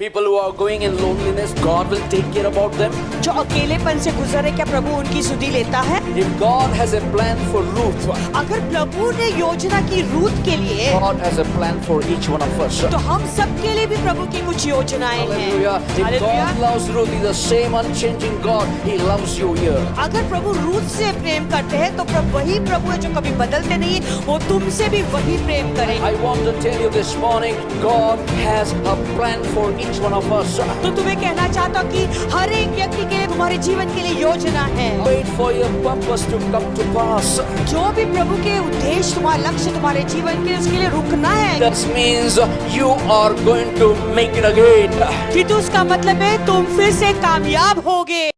People who are going in loneliness, God will take care about them. जो अकेलेपन से गुजरे, क्या प्रभु उनकी सुधि लेता है? If God has a plan for Ruth, अगर प्रभु ने योजना की रूथ के लिए, God has a plan for each one of us. तो हम सबके लिए भी प्रभु की कुछ योजनाएं हैं। Hallelujah. If God loves Ruth, He's the same unchanging God. He loves you here. अगर प्रभु रूथ से प्रेम करते हैं, तो वही प्रभु है जो कभी बदलते नहीं, वो तुमसे भी वही प्रेम करेंगे। I want to tell you this morning, God has a plan for each one of us. तो तुम्हें कहना चाहता हूँ कि हर एक व्यक्ति के लिए, तुम्हारे जीवन के लिए योजना है। Wait for your purpose to come to pass. जो भी प्रभु के उद्देश्य, तुम्हारा लक्ष्य तुम्हारे जीवन के, उसके लिए रुकना है। That means you are going to make it again. कि तो उसका मतलब है तुम फिर से कामयाब होगे।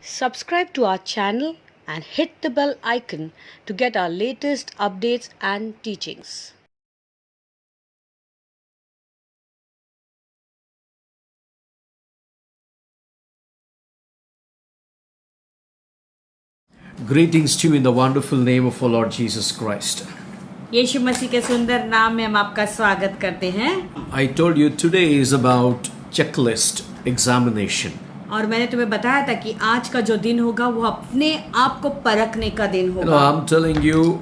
Subscribe to our channel and hit the bell icon to get our latest updates and teachings. Greetings to you in the wonderful name of our Lord Jesus Christ. यीशु मसीह के सुंदर नाम में हम आपका स्वागत करते हैं। I told you today is about checklist examination. और मैंने तुम्हें बताया था कि आज का जो दिन होगा वो अपने आप को परखने का दिन You know, होगा। I'm telling you,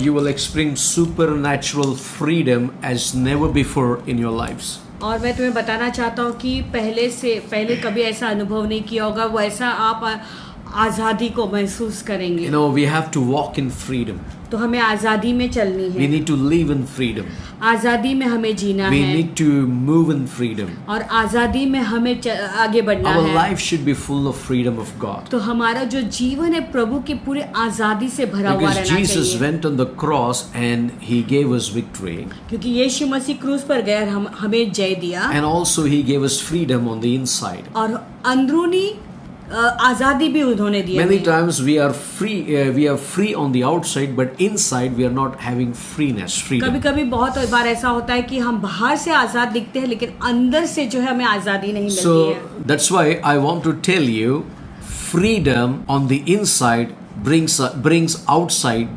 you will experience supernatural freedom as never before in your lives. और मैं तुम्हें बताना चाहता हूँ कि पहले कभी ऐसा अनुभव नहीं किया होगा, वो ऐसा आप आज़ादी को महसूस करेंगे। You know, we have to walk in freedom. तो हमें आज़ादी में चलनी We है, need to live in freedom. आज़ादी में हमें जीना We है need to move in freedom. और आज़ादी में हमें आगे बढ़ना Our है। life should be full of freedom of God. तो हमारा जो जीवन है प्रभु के पूरे आज़ादी से भरा हुआ Because रहना Jesus चाहिए। went on the cross and He gave us victory. क्योंकि यीशु मसीह क्रूस पर गए और हमें जय दिया, And also He gave us freedom on the inside. और अंदरूनी आजादी भी उन्होंने दी Many हमें। times we are free on the outside, but inside we are not having freedom. कभी कभी बहुत बार ऐसा होता है कि हम बाहर से आजाद दिखते हैं, लेकिन अंदर से जो है हमें आजादी नहीं मिलती So है। that's why I want to tell you, freedom on the inside brings outside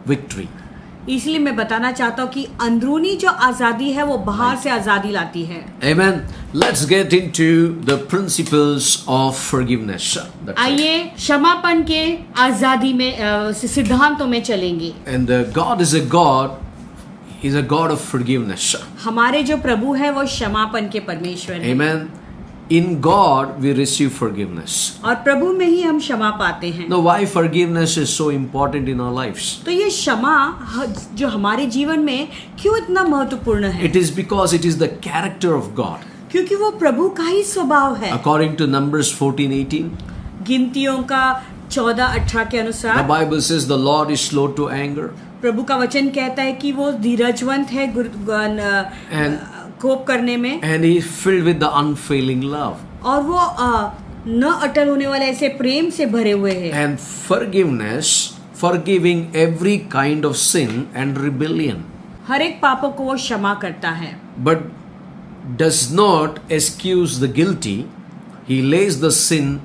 victory. इसलिए मैं बताना चाहता हूँ कि अंदरूनी जो आजादी है वो बाहर से आजादी लाती है। Amen. Let's get into the principles of forgiveness. That's it. आइए क्षमापण के आजादी में सिद्धांतों में चलेंगे। And God is a God. He's a God of forgiveness. हमारे जो प्रभु है वो क्षमापण के परमेश्वर हैं। Amen. In God we receive forgiveness. और प्रभु में ही हम क्षमा पाते हैं। Now, why forgiveness is so important in our lives? तो ये क्षमा जो हमारे जीवन में क्यों इतना महत्वपूर्ण है? It is because it is the character of God. क्योंकि वो प्रभु का ही स्वभाव है। According to Numbers 14:18, गिनतियों का 14:18 के the अनुसार Bible says the Lord is slow to anger प्रभु का वचन कहता है कि वो धीरजवंत है and कोप करने में, He is filled with the unfailing love. और वो न अटल होने वाले ऐसे प्रेम से भरे हुए हैं। And forgiveness, forgiving every kind of sin and rebellion, हर एक पापों को वो क्षमा करता है, but does not excuse the guilty. He lays the sin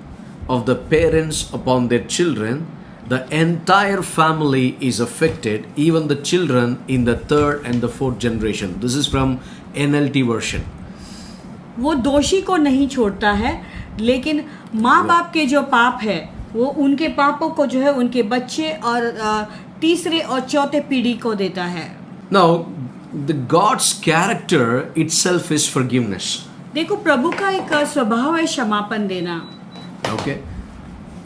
of the parents upon their children. The entire family is affected, even the children in the third and the fourth generation. This is from NLT version. वो दोषी को नहीं छोड़ता है, लेकिन माँ बाप के जो पाप है वो उनके पापों को जो है उनके बच्चे और तीसरे और चौथे पीढ़ी को देता है। Now, the God's character itself is forgiveness. देखो प्रभु का एक स्वभाव है क्षमापन देना, Okay?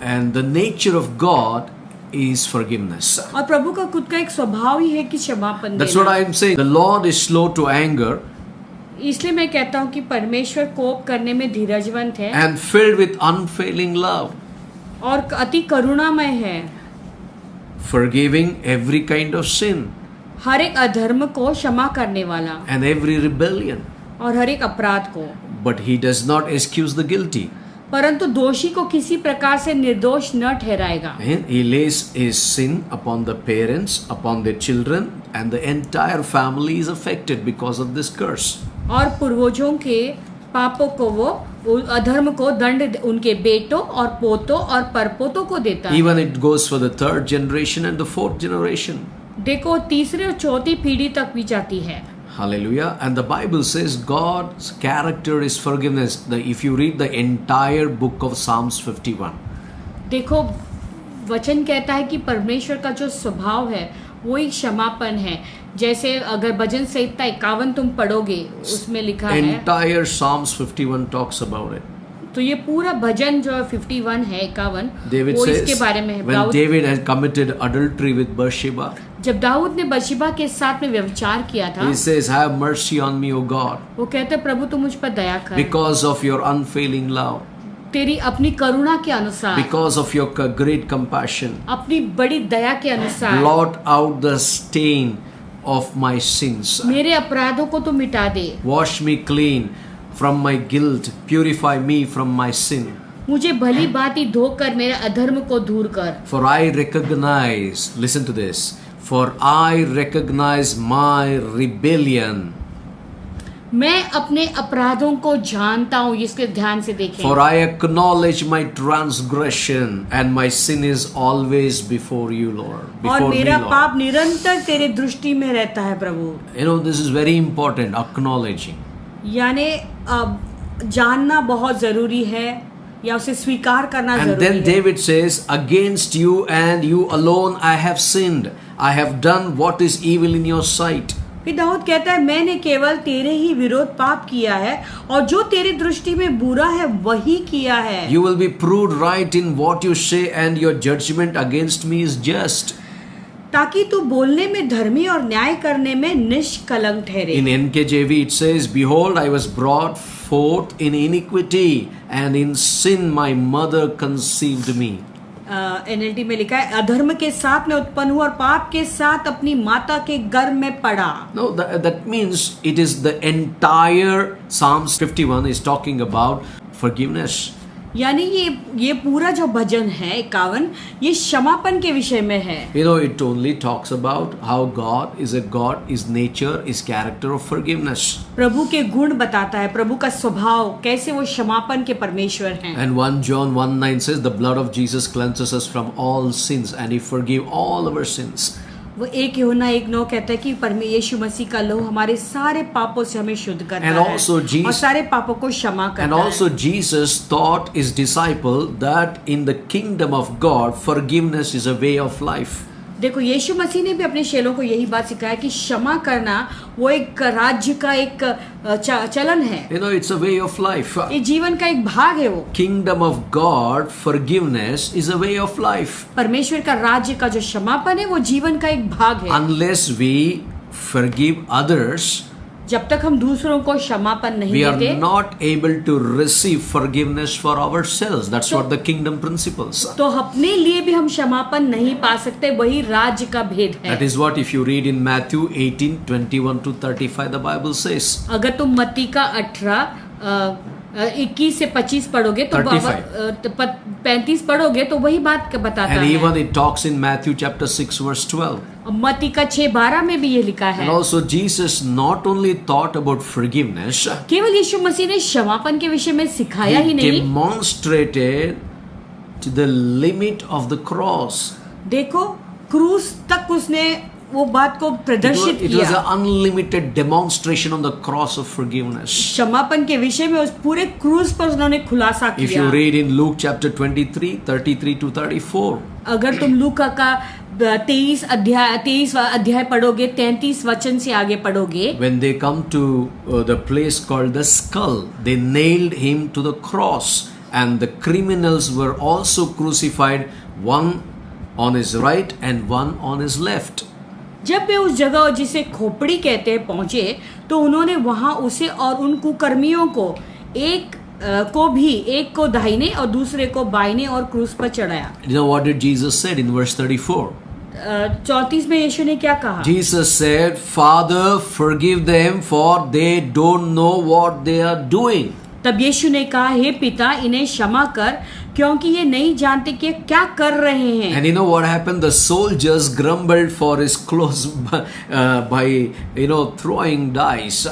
And the nature of God is forgiveness. और प्रभु का खुद का एक स्वभाव ही है कि क्षमापन That's what देना। I am saying. The Lord is slow to anger इसलिए मैं कहता हूँ कि परमेश्वर कोप करने में धीरजवंत है and filled with unfailing love, और अति करुणामय है, forgiving every kind of sin हर एक अधर्म को क्षमा करने वाला and every rebellion. और हर एक अपराध को। But He does not excuse the guilty. परंतु दोषी को किसी प्रकार से निर्दोष न ठहराएगा। And He lays His sin upon the parents, upon their children, and the entire family is affected because of this curse. और पूर्वजों के पापों को वो अधर्म को दंड उनके बेटों और पोतों और परपोतों को देता है। Even it goes for the third generation and the fourth generation. देखो तीसरे और चौथी पीढ़ी तक भी जाती है। Hallelujah. And the Bible says God's character is forgiveness. If you read the entire book of Psalms 51, देखो वचन कहता है कि परमेश्वर का जो स्वभाव है वो एक क्षमापन है। जैसे अगर भजन संहिता 51 तुम पढ़ोगे उसमें लिखा है, entire Psalms 51 talks about it. तो ये पूरा भजन जो 51 है 51 David वो इसके says, बारे में है। when David had committed adultery with Bathsheba, जब दाऊद ने बशीबा के साथ में व्यभिचार किया था, he says, have mercy on me, O God, वो कहते प्रभु तू मुझ पर दया कर, because of your unfailing love, तेरी अपनी करुणा के अनुसार, because of your great compassion, अपनी बड़ी दया के अनुसार blot out the stain of my sins. मेरे अपराधों को तो मिटा दे, Wash me clean from my guilt, purify me from my sin. मुझे भली भांति धोकर मेरे अधर्म को दूर कर। For I recognize, listen to this, for I recognize my rebellion. मैं अपने अपराधों को जानता हूँ, इसके ध्यान से देखें। For I acknowledge my transgression and my sin is always before you, Lord. और Before me, मेरा Lord. पाप निरंतर तेरे दृष्टि में रहता है प्रभु। You know, this is very important, acknowledging. यानी जानना बहुत जरूरी है या उसे स्वीकार करना And जरूरी then है। David says, against you and you alone I have sinned. I have done what is evil in your sight. फिर दाऊद कहता है मैंने केवल तेरे ही विरोध पाप किया है और जो तेरी दृष्टि में बुरा है वही किया है। You will be proved right in what you say and your judgment against me is just. ताकि तू बोलने में धर्मी और न्याय करने में निष्कलंक ठहरे। In NKJV it says, behold, I was brought forth in iniquity and in sin my mother conceived me. NLT में लिखा है अधर्म के साथ मैं उत्पन्न हुआ और पाप के साथ अपनी माता के गर्भ में पड़ा। No, that means it is the entire Psalms 51 is talking about forgiveness. यानी ये पूरा जो भजन है 51 ये क्षमापन के विषय में है। You know, it only talks about how God is a God, His nature, His character of forgiveness. प्रभु के गुण बताता है, प्रभु का स्वभाव कैसे वो क्षमापन के परमेश्वर हैं। And 1 John 1:9 says, the blood of Jesus cleanses us from all sins and He forgive all our sins. वो 1 यूहन्ना 1:9 कहता है कि यीशु मसीह का लहू हमारे सारे पापों से हमें शुद्ध करता And है also और सारे पापों को क्षमा And करता also है। Jesus taught His disciple that in the kingdom of God, forgiveness is a way of life. देखो यीशु मसीह ने भी अपने चेलों को यही बात सिखाया कि क्षमा करना वो एक राज्य का एक चलन है। You know, it's a way of life. ये जीवन का एक भाग है। वो Kingdom of God, forgiveness is a way of life. परमेश्वर का राज्य का जो क्षमापन है वो जीवन का एक भाग है। Unless we forgive others, जब तक हम दूसरों को क्षमापन नहीं we are देते not able to receive forgiveness for ourselves. That's what the kingdom principles. तो अपने लिए भी हम क्षमापन नहीं पा सकते, वही राज्य का भेद है। That is what if you read in Matthew 18:21 to 35, the Bible says. अगर तुम मत्ती का 21 से 25 पढ़ोगे तो 35 पढ़ोगे तो वही बात बताता And है। even it talks in Matthew chapter 6 verse 12. मत्ती का 6:12 में भी ये लिखा है। And also Jesus not only taught about forgiveness, केवल यीशु मसीह ने क्षमापन के विषय में सिखाया ही He नहीं, demonstrated to the limit of the cross. देखो क्रूस तक उसने वो बात को प्रदर्शित It was किया। an unlimited demonstration on the cross of forgiveness. क्षमापन के विषय में उस पूरे क्रूस पर उन्होंने खुलासा If किया। you read in Luke chapter 23, 33 to 34, अगर तुम लूका का 23 अध्याय पढ़ोगे, 33 वचन से आगे पढ़ोगे, when they come to the place called the skull, they nailed him to the cross, and the criminals were also crucified, one on his right and one on his left. जब वे उस जगह जिसे खोपड़ी कहते हैं पहुंचे तो उन्होंने वहां उसे और उन कुकर्मियों को एक को दाहिने और दूसरे को बाइने और क्रूस पर चढ़ाया। You know what did Jesus said in verse 34? 34 में यीशु ने क्या कहा? Jesus said, Father, forgive them, for they don't know what they are doing. तब यीशु ने कहा, हे पिता इन्हें क्षमा कर क्योंकि ये नहीं जानते कि क्या कर रहे हैं। And you know what happened? The soldiers grumbled for his clothes by throwing dice.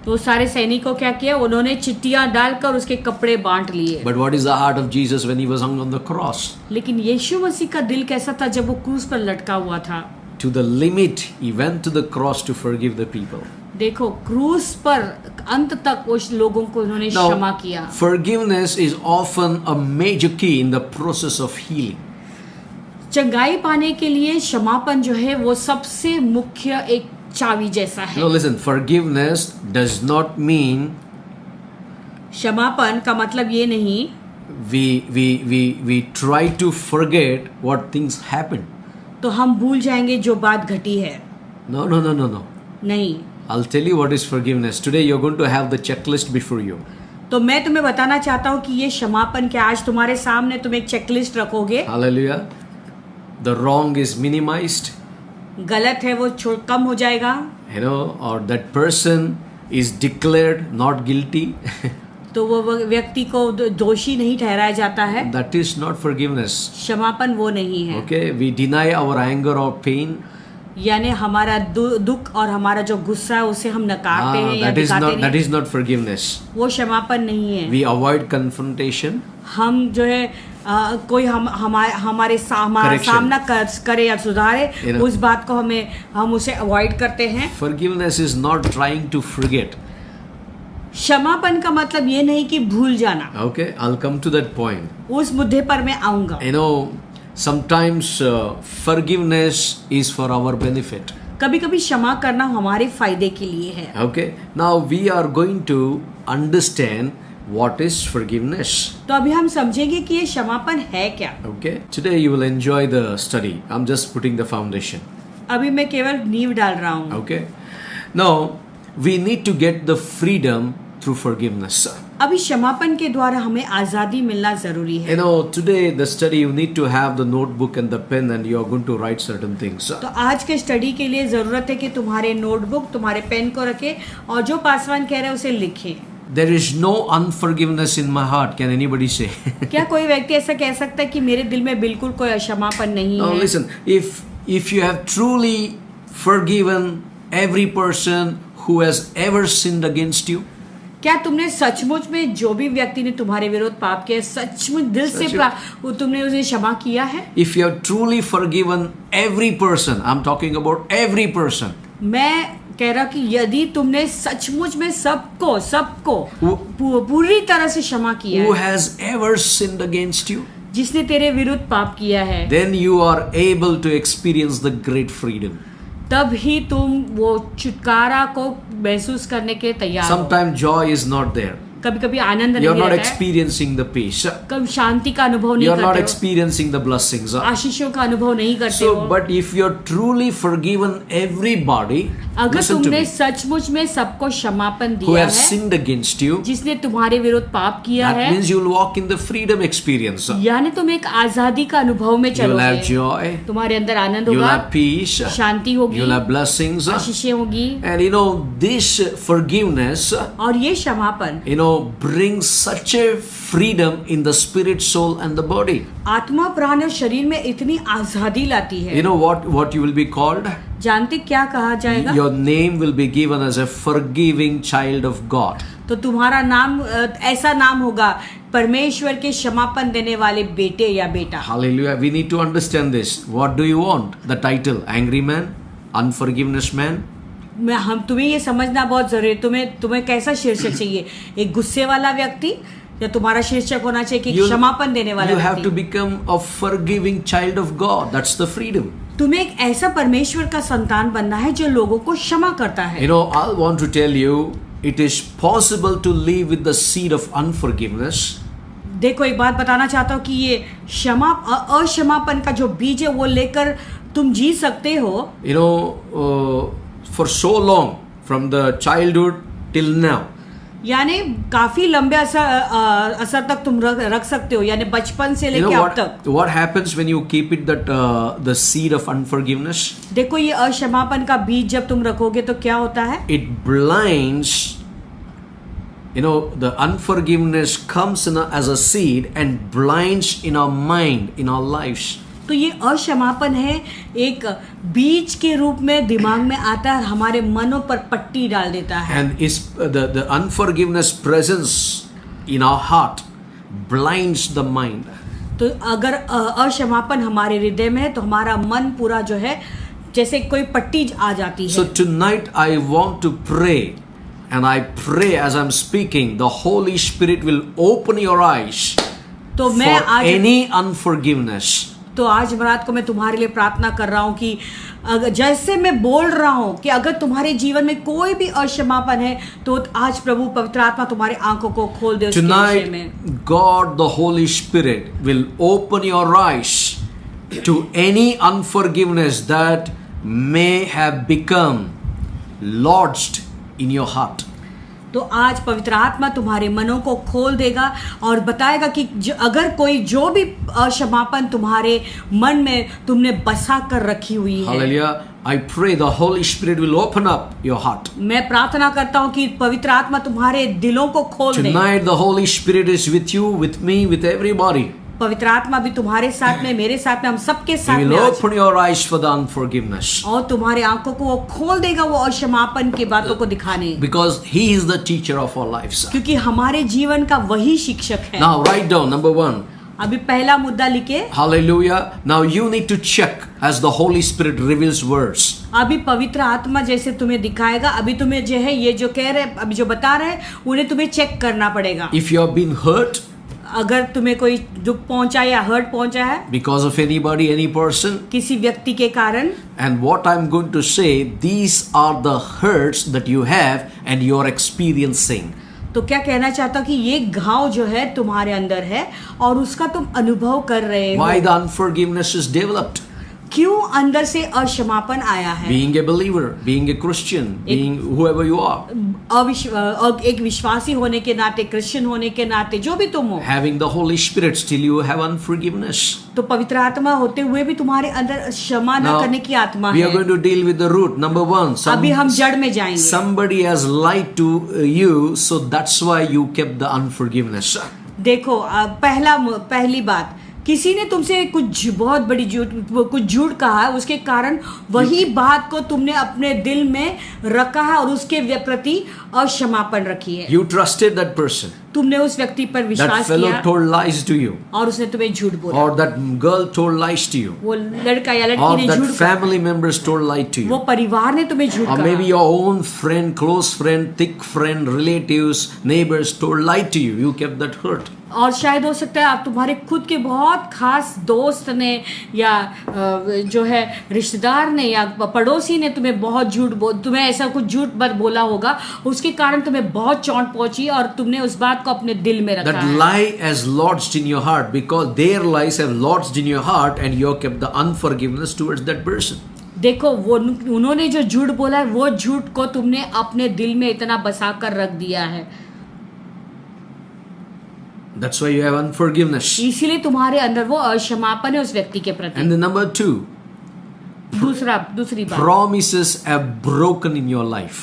तो सारे सैनिकों क्या किया? उन्होंने चिट्टियां डालकर उसके कपड़े बांट लिए। But what is the heart of Jesus when he was hung on the cross? लेकिन यीशु मसीह का दिल कैसा था जब वो क्रूस पर लटका हुआ था? to the limit, he went to the cross to forgive the people. देखो क्रूस पर अंत तक उस लोगों को उन्होंने क्षमा Now, किया. forgiveness is often a major key in the process of healing. चंगाई पाने के लिए क्षमापन जो है वो सबसे मुख्य एक चाबी जैसा है. Now listen, forgiveness does not mean क्षमापन का मतलब ये नहीं we try to forget what things happened. तो हम भूल जाएंगे जो बात घटी है. No. नहीं. I'll tell you what is forgiveness. Today you're going to have the checklist before you. तो मैं तुम्हें बताना चाहता हूँ कि ये क्षमापन क्या. आज तुम्हारे सामने तुम एक चेकलिस्ट रखोगे. Hallelujah. The wrong is minimized. गलत है वो कम हो जाएगा. Or that person is declared not guilty. तो वो व्यक्ति को दोषी नहीं ठहराया जाता है. That is not forgiveness. क्षमापन वो नहीं है. Okay, we deny our anger or pain. यानी हमारा दुख और हमारा जो गुस्सा है उसे हम नकारते हैं या दिखाते नहीं. That is not forgiveness. वो क्षमापन नहीं है. We avoid confrontation. हम जो है कोई हमारे सामना करे या सुधारे उस बात को हम उसे अवॉइड करते हैं. Forgiveness is not trying to forget. क्षमापन का मतलब ये नहीं कि भूल जाना. Okay, I'll come to that point. उस मुद्दे पर मैं आऊंगा. Sometimes forgiveness is for our benefit. कभी-कभी क्षमा करना हमारे फायदे के लिए है. Okay, now we are going to understand what is forgiveness. तो अभी हम समझेंगे कि ये क्षमापन है क्या. Okay, today you will enjoy the study. I'm just putting the foundation. अभी मैं केवल नींव डाल रहा हूँ. Okay, now we need to get the freedom through forgiveness. अभी क्षमापन के द्वारा हमें आजादी मिलना जरूरी है. Today the study you need to have the notebook and the pen and you are going to write certain things. तो आज के स्टडी के लिए जरूरत है कि तुम्हारे नोटबुक तुम्हारे पेन को रखे और जो पासवान कह रहे हैं उसे लिखें. There is no unforgiveness in my heart. Can anybody say? क्या कोई व्यक्ति ऐसा कह सकता है कि मेरे दिल में बिल्कुल कोई क्षमापन नहीं No, है? listen. If you have truly forgiven every person who has ever sinned against you, क्या तुमने सचमुच में जो भी व्यक्ति ने तुम्हारे विरोध पाप किया सचमुच दिल से तुमने उसे क्षमा किया है? if you have truly forgiven every person, I'm talking about every person. मैं कह रहा कि यदि तुमने सचमुच में सबको पूरी तरह से क्षमा किया Who है, has ever sinned against you, जिसने तेरे विरुद्ध पाप किया है, then you are able to experience the great freedom. तब ही तुम वो छुटकारा को महसूस करने के तैयार हो. Sometimes joy is not there. कभी-कभी आनंद You are नहीं not रहता है. experiencing the peace. कभी शांति का अनुभव नहीं You are not करते हो. experiencing the blessings. आशीषों का अनुभव नहीं करते So, हो. but if you are truly forgiven everybody, अगर listen to तुमने me, सचमुच में सबको क्षमापन who दिया have है, sinned against you, जिसने तुम्हारे विरुद्ध पाप किया that है, means you will walk in the freedom experience. यानी तुम एक आजादी का अनुभव में You will have चलोगे. joy, तुम्हारे अंदर आनंद you will होगा, have peace, शांति होगी, you will have blessings. आशीषें होगी. And this forgiveness, और ये क्षमापन brings such a freedom in the spirit, soul and the body. आत्मा प्राण और शरीर में इतनी आजादी लाती है. You know what you will be called? जानते क्या कहा जाएगा? Your name will be given as a forgiving child of God. तो तुम्हारा नाम ऐसा नाम होगा परमेश्वर के क्षमापन देने वाले बेटे या बेटा. Hallelujah. We need to understand this. What do you want? The title, angry man, unforgiveness man? तुम्हें ये समझना बहुत जरूरी है. तुम्हें कैसा शीर्षक चाहिए? एक गुस्से वाला व्यक्ति या तुम्हारा शीर्षक होना चाहिए कि क्षमापन देने वाला You have to व्यक्ति? become a forgiving child of God. That's the freedom. तुम्हें एक ऐसा परमेश्वर का संतान बनना है जो लोगों को क्षमा करता है. I want to tell you, it is possible to live with the seed of unforgiveness. देखो एक बात बताना चाहता हूँ कि ये अक्षमापन का जो बीज है वो लेकर तुम जी सकते हो. For so long, from the childhood till now. यानी काफी लंबे असर तक तुम रख सकते हो, यानी बचपन से लेके अब तक. What happens when you keep it the seed of unforgiveness? देखो ये अक्षमापन का बीज जब तुम रखोगे तो क्या होता है? It blinds. The unforgiveness comes as a seed and blinds in our mind, in our lives. तो ये अक्षमापन है एक बीज के रूप में दिमाग में आता है, हमारे मनों पर पट्टी डाल देता है. And the unforgiveness presence in our heart blinds the mind. तो अगर अक्षमापन हमारे हृदय में है तो हमारा मन पूरा जो है जैसे कोई पट्टी आ जाती है। So tonight I want to pray, and I pray as I'm speaking, the Holy Spirit will open your eyes तो मैं for आज any unforgiveness. तो आज रात को मैं तुम्हारे लिए प्रार्थना कर रहा हूँ कि अगर जैसे मैं बोल रहा हूँ कि अगर तुम्हारे जीवन में कोई भी अक्षमापन है तो आज प्रभु पवित्र आत्मा तुम्हारे आंखों को खोल दे उसके विषय में। Tonight, God the Holy Spirit will open your eyes to any unforgiveness that may have become lodged in your heart. तो आज पवित्र आत्मा तुम्हारे मनों को खोल देगा और बताएगा कि अगर कोई जो भी अक्षमापन तुम्हारे मन में तुमने बसा कर रखी हुई है। Hallelujah. I pray the Holy Spirit will open up your heart. मैं प्रार्थना करता हूँ कि पवित्र आत्मा तुम्हारे दिलों को खोल दे। Tonight the Holy Spirit is with you, with me, with everybody. पवित्र आत्मा भी तुम्हारे साथ में, मेरे साथ में, हम सबके साथ He में will आज open your eyes for the unforgiveness. और तुम्हारे आंखों को वो खोल देगा वो अक्षमापन की बातों को दिखाने। Because He is the teacher of our lives. क्योंकि हमारे जीवन का वही शिक्षक है। Now write down number 1. अभी पहला मुद्दा लिखे। Hallelujah. Now you need to check as the Holy Spirit reveals words. अभी पवित्र आत्मा जैसे तुम्हें दिखाएगा, अभी तुम्हें जो है ये जो कह रहे, अभी जो बता रहे हैं उन्हें तुम्हें चेक करना पड़ेगा। If you have been hurt अगर तुम्हें कोई दुख पहुंचा या हर्ट पहुंचा है because of anybody, any person, किसी व्यक्ति के कारण, and what I'm going to say, these are the hurts that you have and you're experiencing. तो क्या कहना चाहता हूँ कि ये घाव जो है तुम्हारे अंदर है और उसका तुम अनुभव कर रहे हो। Why the unforgiveness is developed? क्यों अंदर से अक्षमापन आया है? Being a believer, being a Christian, being whoever you are, एक विश्वासी होने के नाते, क्रिश्चियन होने के नाते, जो भी तुम हो, having the Holy Spirit, still you have unforgiveness. तो पवित्र आत्मा होते हुए भी तुम्हारे अंदर क्षमा न करने की आत्मा we are है। going to deal with the root. Number 1, अभी हम जड़ में जाएंगे। somebody has lied to you, so that's why you kept the unforgiveness. देखो पहली बात, किसी ने तुमसे कुछ बहुत बड़ी कुछ झूठ कहा है, उसके कारण वही बात को तुमने अपने दिल में रखा है और उसके प्रति अक्षमापण रखी है। You trusted that person. तुमने उस व्यक्ति पर That विश्वास fellow किया told lies to you, और उसने तुम्हें झूठ बोला, or that girl told lies to you, वो लड़का या or लड़की ने that झूठ कहा, family members told lie to वो you, परिवार ने तुम्हें झूठ or maybe कहा, your own friend, close friend, thick friend, relatives, neighbors told lie to you. You kept that hurt. और शायद हो सकता है आप तुम्हारे खुद के बहुत खास दोस्त ने या जो है रिश्तेदार ने या पड़ोसी ने तुम्हें बहुत तुम्हें ऐसा कुछ झूठ बोला होगा, उसके कारण तुम्हें बहुत चोट पहुंची और तुमने उस बात को अपने दिल में रखा That है। lie has lodged in your heart because their lies have lodged in your heart and you have kept the unforgiveness towards that person. देखो वो उन्होंने जो झूठ बोला है वो झूठ को तुमने अपने दिल में इतना बसा कर रख दिया है, That's why you have unforgiveness. इसीलिए तुम्हारे अंदर वो अक्षमापन है उस व्यक्ति के प्रति। And then number 2, दूसरी बात, promises have broken in your life.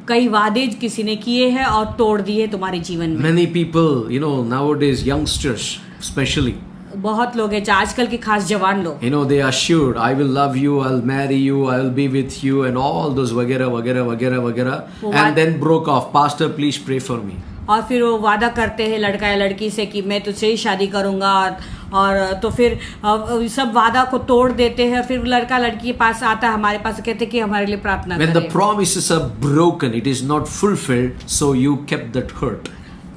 कई वादे किसी ने किए हैं और तोड़ दिए तुम्हारे जीवन में। Many people, nowadays youngsters especially, बहुत लोग हैं आजकल के खास जवान लोग, they assured, I will love you, I'll marry you, I'll be with you, and all those वगैरह वगैरह वगैरह वगैरह, and then broke off. Pastor, please pray for me. और फिर वो वादा करते हैं लड़का या लड़की से कि मैं तुझसे ही शादी करूंगा और तो फिर सब वादा को तोड़ देते हैं, फिर लड़का लड़की के पास आता है, हमारे पास कहते हैं कि हमारे लिए प्रार्थना When the करें। promises are broken, it is not fulfilled, so you kept that hurt.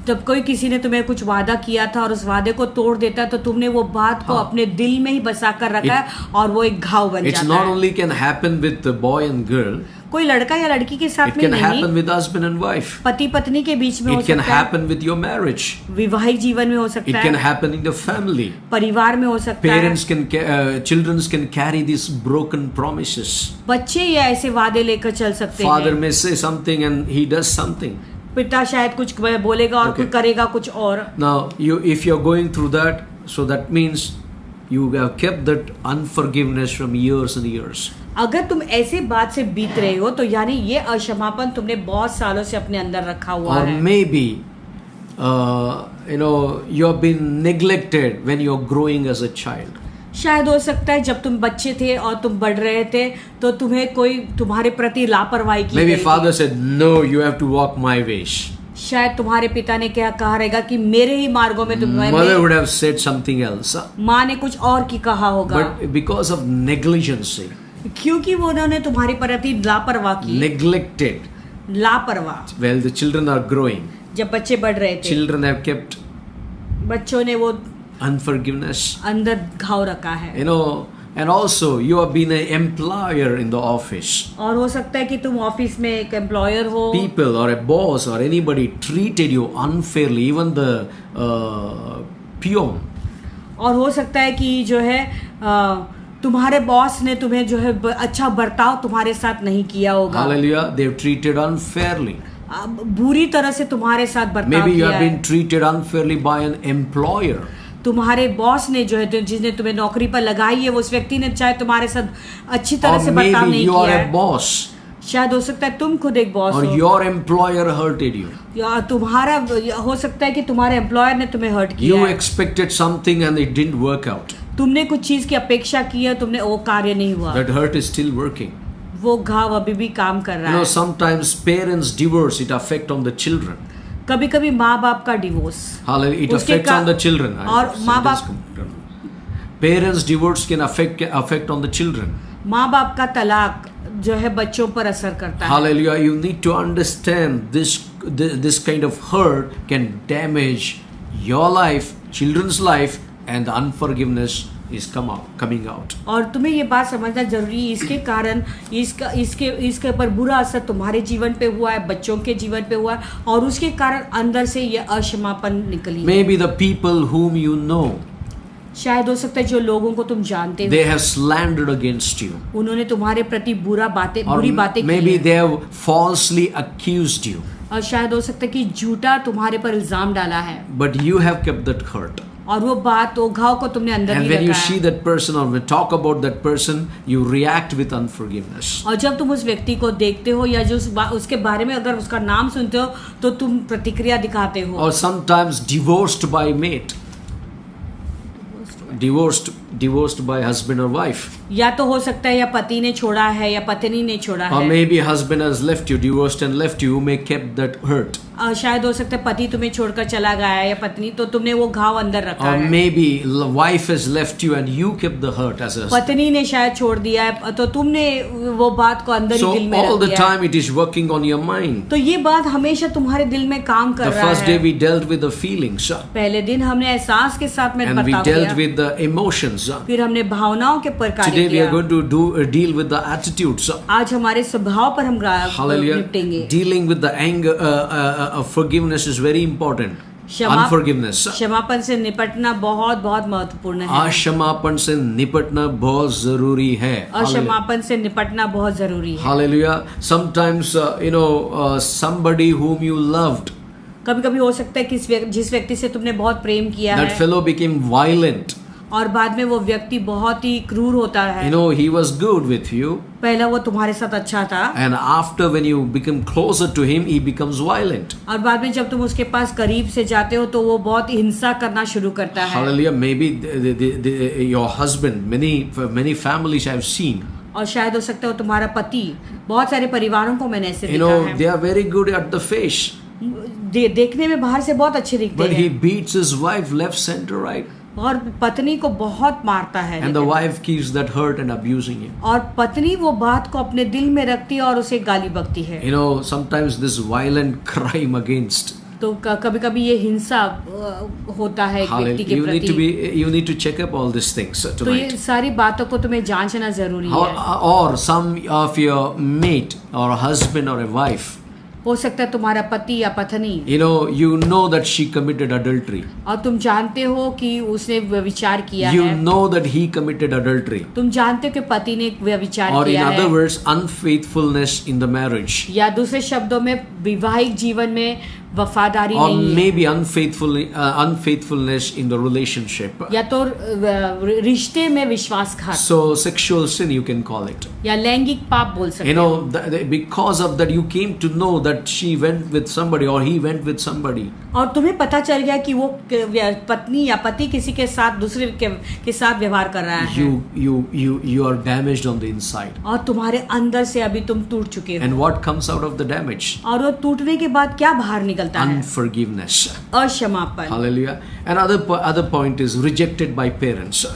जब कोई किसी ने तुम्हें कुछ वादा किया था और उस वादे को तोड़ देता है तो तुमने वो बात को अपने दिल में ही बसा कर रखा है और वो एक घाव बन It's जाता not है। only can happen with the boy and girl, कोई लड़का या लड़की के साथ it में can नहीं, happen with husband and wife. पति पत्नी के बीच में हो It can सकता है, happen with your marriage. विवाहिक जीवन में हो It सकता can है, happen in the family. परिवार में हो सकता है। Parents can, children can carry these broken promises. बच्चे या ऐसे वादे लेकर चल सकते Father हैं। may say something and he does something. पिता शायद कुछ बोलेगा और कुछ करेगा कुछ और। Now, if you're going through that, so that means you have kept that unforgiveness from years and years. अगर तुम ऐसे बात से बीत रहे हो तो यानी ये अक्षमापन तुमने बहुत सालों से अपने अंदर रखा हुआ Or है। maybe, you have been neglected when you're growing as a child. शायद हो सकता है जब तुम बच्चे थे और तुम बढ़ रहे थे तो तुम्हें कोई तुम्हारे प्रति लापरवाही की Maybe गई father थी। said, no, you have to walk my ways. शायद तुम्हारे पिता ने क्या कहा रहेगा कि मेरे ही मार्गों में Mother would have said something else. माँ ने कुछ और की कहा होगा। But because of negligence, क्योंकि वो उन्होंने तुम्हारे प्रति लापरवाह की। neglected. लापरवाह। Well, the children are growing. जब बच्चे बढ़ रहे थे, Children have kept बच्चों ने वो unforgiveness. अंदर घाव रखा है। You know, and also you have been an employer in the office. और हो सकता है कि तुम ऑफिस में एक एम्प्लॉयर हो, People or a boss or anybody treated you unfairly, even the peon. और हो सकता है कि जो है तुम्हारे बॉस ने तुम्हें जो है अच्छा बर्ताव तुम्हारे साथ नहीं किया होगा। Hallelujah, they've treated unfairly. बुरी तरह से तुम्हारे साथ बर्ताव Maybe you किया have है। been treated unfairly by an employer. तुम्हारे बॉस ने जो है जिसने तुम्हें नौकरी पर लगाई है, उस व्यक्ति ने चाहे तुम्हारे साथ अच्छी तरह Or से बर्ताव maybe नहीं you are किया a है। boss शायद हो सकता है तुम खुद एक बॉस or हो, your employer hurted you. या तुम्हारा हो सकता है कि तुम्हारे एम्प्लॉयर ने तुम्हें हर्ट किया You है। expected something and it didn't work out. तुमने कुछ चीज की अपेक्षा की है, तुमने वो कार्य नहीं हुआ। That hurt is still working. वो घाव अभी भी काम कर You रहा know, है। sometimes parents divorce, it affect on the children. कभी कभी माँ बाप का डिवोर्स, Hallelujah, it उसके affects on the children. और माँ बाप, Parents divorce can affect on the children. माँ बाप का तलाक जो है बच्चों पर असर करता है। Hallelujah, you need to understand this kind of hurt can damage your life, children's life, and the unforgiveness is coming out. और तुम्हें ये बात समझना जरूरी है, इसके कारण इसके ऊपर बुरा असर तुम्हारे जीवन पे हुआ है, बच्चों के जीवन पे हुआ है, और उसके कारण अंदर से ये अक्षमापन निकली है। Maybe the people whom you know, शायद हो सकता है जो लोगों को तुम जानते they हो, have slandered against you. उन्होंने तुम्हारे प्रति Or बुरी बातें की maybe हैं। they have falsely accused you. और शायद हो सकता है कि झूठा तुम्हारे पर इल्जाम डाला है, But you have kept that hurt. और वो घाव को तुमने अंदर And ही when you रखा see है। that person or when talk about that person, you react with unforgiveness. और जब तुम उस व्यक्ति को देखते हो या जो उसके बारे में अगर उसका नाम सुनते हो तो तुम प्रतिक्रिया दिखाते हो। Or sometimes divorced by mate. Divorced by husband or wife. या तो हो सकता है या पति ने छोड़ा है या पत्नी ने छोड़ा Or है, maybe husband has left you, divorced and left you, you may kept that hurt. शायद हो सकता है पति तुम्हें छोड़कर चला गया है या पत्नी, तो तुमने वो घाव अंदर रखा Or है। maybe wife has left you and you kept the hurt as a husband. पत्नी ने शायद छोड़ दिया है तो तुमने वो बात को अंदर ही So दिल में all रख the दिया है। time it is working on your mind. तो ये बात हमेशा तुम्हारे दिल में काम कर The रहा first day है। we dealt with the feelings. पहले दिन हमने एहसास के साथ में And we बर्ताव dealt किया, with the emotions. फिर हमने भावनाओं के पर कार्य Today we are किया। going to deal with the attitudes. आज हमारे स्वभाव पर हम Hallelujah. निपटेंगे। Dealing with the anger, forgiveness is very important. Unforgiveness. क्षमापन से निपटना बहुत बहुत महत्वपूर्ण है। अक्षमापन से निपटना बहुत जरूरी है। अक्षमापन से निपटना बहुत जरूरी है। Hallelujah. Sometimes somebody whom you loved, कभी कभी हो सकता है कि जिस व्यक्ति से तुमने बहुत प्रेम किया that है fellow became violent. और बाद में वो व्यक्ति बहुत ही क्रूर होता है। He was good with you, पहला वो तुम्हारे साथ अच्छा था, and after when you become closer to him, he becomes violent. और बाद में जब तुम उसके पास करीब से जाते हो तो वो बहुत हिंसा करना शुरू करता है। Hallelujah. Maybe your husband, many families I have seen, और शायद हो सकता है तुम्हारा पति, बहुत सारे परिवारों को मैंने ऐसे देखा है, they are very good at the face, देखने में बाहर से बहुत अच्छे दिखते but he हैं, beats his wife left, center, right, और पत्नी को बहुत मारता है, and the wife keeps that hurt and abusing him. और पत्नी वो बात को अपने दिल में रखती है और उसे गाली बकती है। Sometimes this violent crime against. तो कभी कभी ये हिंसा होता है एक व्यक्ति के प्रति। You need to check up all these things तो ये tonight. सारी बातों को तुम्हें जांचना जरूरी है। Or some of your mate or a husband or a wife, हो सकता है तुम्हारा पति या पत्नी, you know that she committed adultery. और तुम जानते हो कि उसने व्यभिचार किया You है, know that he committed adultery. तुम जानते हो कि पति ने व्यभिचार Or in किया other है, words, unfaithfulness in the marriage. या दूसरे शब्दों में वैवाहिक जीवन में वफादारी Or नहीं है, maybe unfaithfulness in the relationship. या तो रिश्ते में विश्वासघात, So sexual sin you can call it. या लैंगिक पाप बोल सकते हो। Because of that you came to know that she went with somebody or he went with somebody. और तुम्हें पता चल गया कि वो पत्नी या पति किसी के साथ दूसरे के साथ व्यवहार कर रहा है, You are damaged on the inside. और तुम्हारे अंदर से अभी तुम टूट चुके हो, And what comes out of the damage? और वो टूटने के बाद क्या बाहर निकलता है? Unforgiveness. अक्षमापन। Hallelujah. And other point is rejected by parents.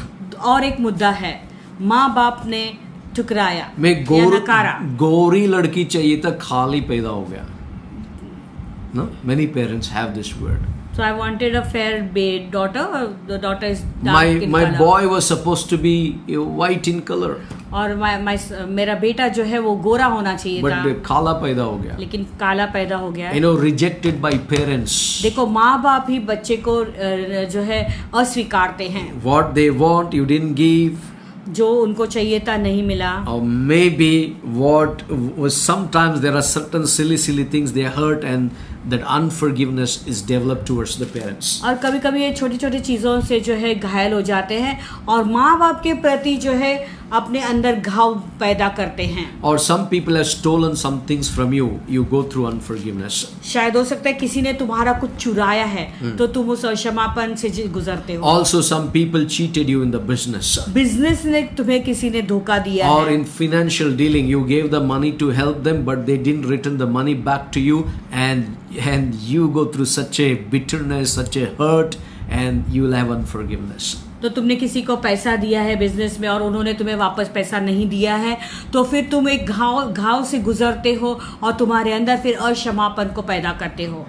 और एक मुद्दा है, माँ बाप ने ठुकराया मैं या नकारा। गोरी लड़की चाहिए था, खाली पैदा हो गया। No, many parents have this word. So I wanted a fair daughter. The daughter is dark in My color. boy was supposed to be white in color, और मेरा बेटा जो है वो गोरा होना चाहिए but था, काला पैदा हो गया. लेकिन काला पैदा हो गया। Rejected by parents. देखो माँ बाप ही बच्चे को जो है अस्वीकारते हैं। What they want, you didn't give. जो उनको चाहिए था नहीं मिला। Or maybe what was, sometimes there are certain silly things they hurt, and that unforgiveness is developed towards the parents. और कभी कभी ये छोटी छोटी चीज़ों से जो है घायल हो जाते हैं और माँ बाप के प्रति जो है अपने अंदर घाव पैदा करते हैं। Or some people have stolen some things from you, you go through unforgiveness. शायद हो सकता है किसी ने तुम्हारा कुछ चुराया है तो तुम उस क्षमापन से गुजरते हो। Also some people cheated you in the business. Business ने तुम्हें किसी ने धोखा दिया Or है। in financial dealing, you gave the money to help them, but they didn't return the money back to you, and you go through such a bitterness, such a hurt, and you will have unforgiveness. तो तुमने किसी को पैसा दिया है business में और उन्होंने तुम्हें वापस पैसा नहीं दिया है, तो फिर तुम एक घाव से गुजरते हो और तुम्हारे अंदर फिर अक्षमापन को पैदा करते हो।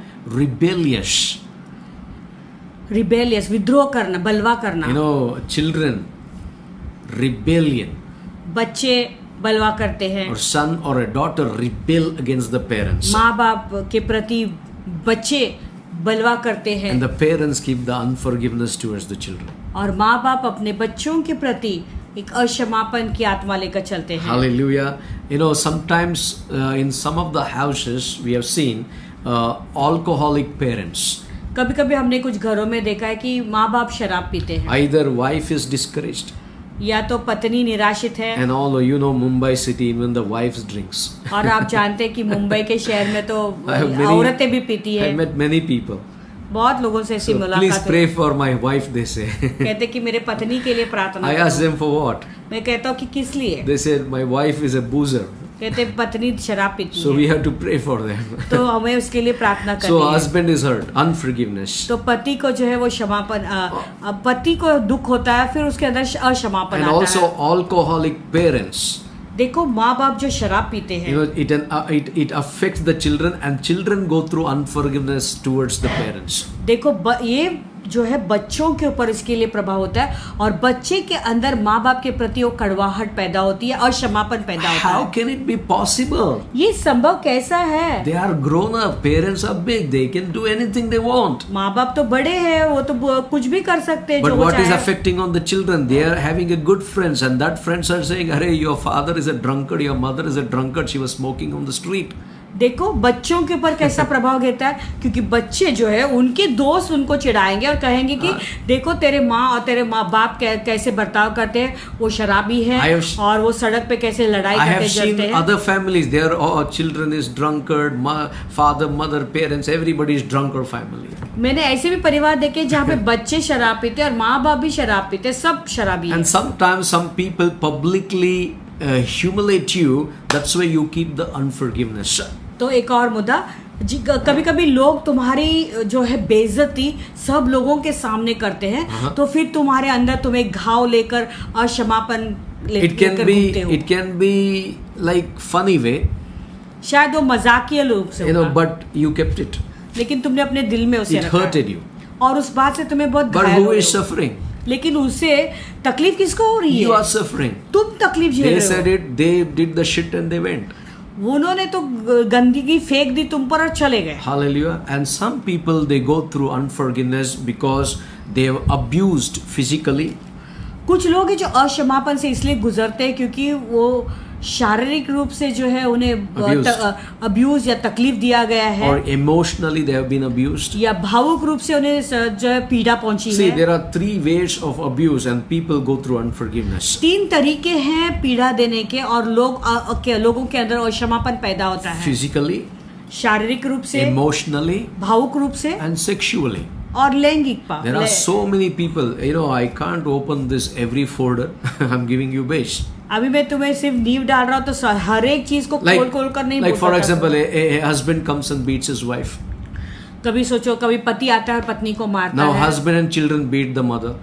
रिबेलियस विद्रोह करना, बलवा करना। Children, rebellion. बच्चे बलवा करते हैं। Or son or a daughter rebel against the parents. माँ बाप के प्रति बच्चे बलवा करते हैं। And the parents keep the unforgiveness towards the children. और माँ बाप अपने बच्चों के प्रति एक अक्षमापन की आत्मा लेकर चलते हैं। Hallelujah. Sometimes in some of the houses we have seen alcoholic parents. कभी कभी हमने कुछ घरों में देखा है कि माँ बाप शराब पीते हैं। Either wife is discouraged. या तो पत्नी निराशित है। And all Mumbai city, even the wives drinks. और आप जानते हैं कि मुंबई के शहर में तो औरतें भी पीती है। I met many people. बहुत लोगों से ऐसी मुलाकात Please pray for my wife, they say. कहते कि मेरे पत्नी के लिए प्रार्थना I करो। asked them for what? मैं कहता हूँ कि किस लिए? They said my wife is a boozer. कहते पत्नी शराब पीती So है। we have to pray for them. तो हमें उसके लिए प्रार्थना करनी So है। husband is hurt, unforgiveness. तो पति को जो है वो क्षमापन, पति को दुख होता है, फिर उसके अंदर अक्षमापन And आता also है। alcoholic parents. देखो माँ बाप जो शराब पीते हैं, It affects the children, and children go through unforgiveness towards the parents. देखो ये जो है बच्चों के ऊपर इसके लिए प्रभाव होता है और बच्चे के अंदर माँ बाप के प्रति वो कड़वाहट पैदा होती है और क्षमापन पैदा होता How है। can it be possible? ये संभव कैसा है? They are grown up, parents are big, they can do anything they want. माँ बाप तो बड़े हैं, वो तो कुछ भी कर सकते हैं But जो वो what is चाहे। affecting on the children? They are having a good friends, and that friends are saying, "Arey, your father is a drunkard, your mother is a drunkard. She was smoking on the street." देखो बच्चों के ऊपर कैसा प्रभाव गिरता है, क्योंकि बच्चे जो है उनके दोस्त उनको चिढ़ाएंगे और कहेंगे कि देखो तेरे माँ और तेरे माँ बाप कैसे बर्ताव करते हैं, वो शराबी है और वो सड़क पे कैसे लड़ाई I करते have seen जलते हैं। other families, their children is drunkard, father, mother, parents, everybody is drunkard family. मैंने ऐसे भी परिवार देखे जहाँ पे बच्चे शराब पीते और माँ बाप भी शराब पीते, सब शराबी हैं। And sometimes some people publicly humiliate you. That's why you keep the unforgiveness. तो एक और मुद्दा, कभी कभी लोग तुम्हारी जो है बेइज्जती सब लोगों के सामने करते हैं, तो फिर तुम्हारे अंदर तुम एक घाव लेकर अक्षमापन लेकर घूमते हो। It can be like funny way. शायद वो मजाकिया रूप से होगा, but you kept it. लेकिन तुमने अपने दिल में उसे It रखा hurted you. और उस बात से तुम्हें बहुत But घायल who हो is suffering? लेकिन उससे तकलीफ किसको हो रही You है? are suffering. तुम तकलीफ झेल They रहे said हो। it. They did the shit and they went. उन्होंने तो गंदगी फेंक दी तुम पर और चले गए। Hallelujah. And some people, they go through unforgiveness because they have abused physically. कुछ लोग हैं जो अक्षमापन से इसलिए गुजरते हैं क्योंकि वो शारीरिक रूप से जो है उन्हें अब्यूज या तकलीफ दिया गया है, Or emotionally they have been abused. या भावुक रूप से उन्हें जो है पीड़ा पहुंची See, है। there are 3 ways of abuse, and people go through unforgiveness. 3 तरीके हैं पीड़ा देने के और लोगों के अंदर अक्षमापन पैदा होता है, Physically, शारीरिक रूप से, emotionally, भावुक रूप से and sexually. और लैंगिक There are so many people. I can't open this every folder. I'm giving you base. अभी मैं तुम्हें सिर्फ नींव डाल रहा हूँ, तो हर एक चीज को खोल कर नहीं like बोल for सकता। example, a husband comes and beats his wife. कभी सोचो, कभी पति आता है और पत्नी को मारता Now है। husband and children beat the mother.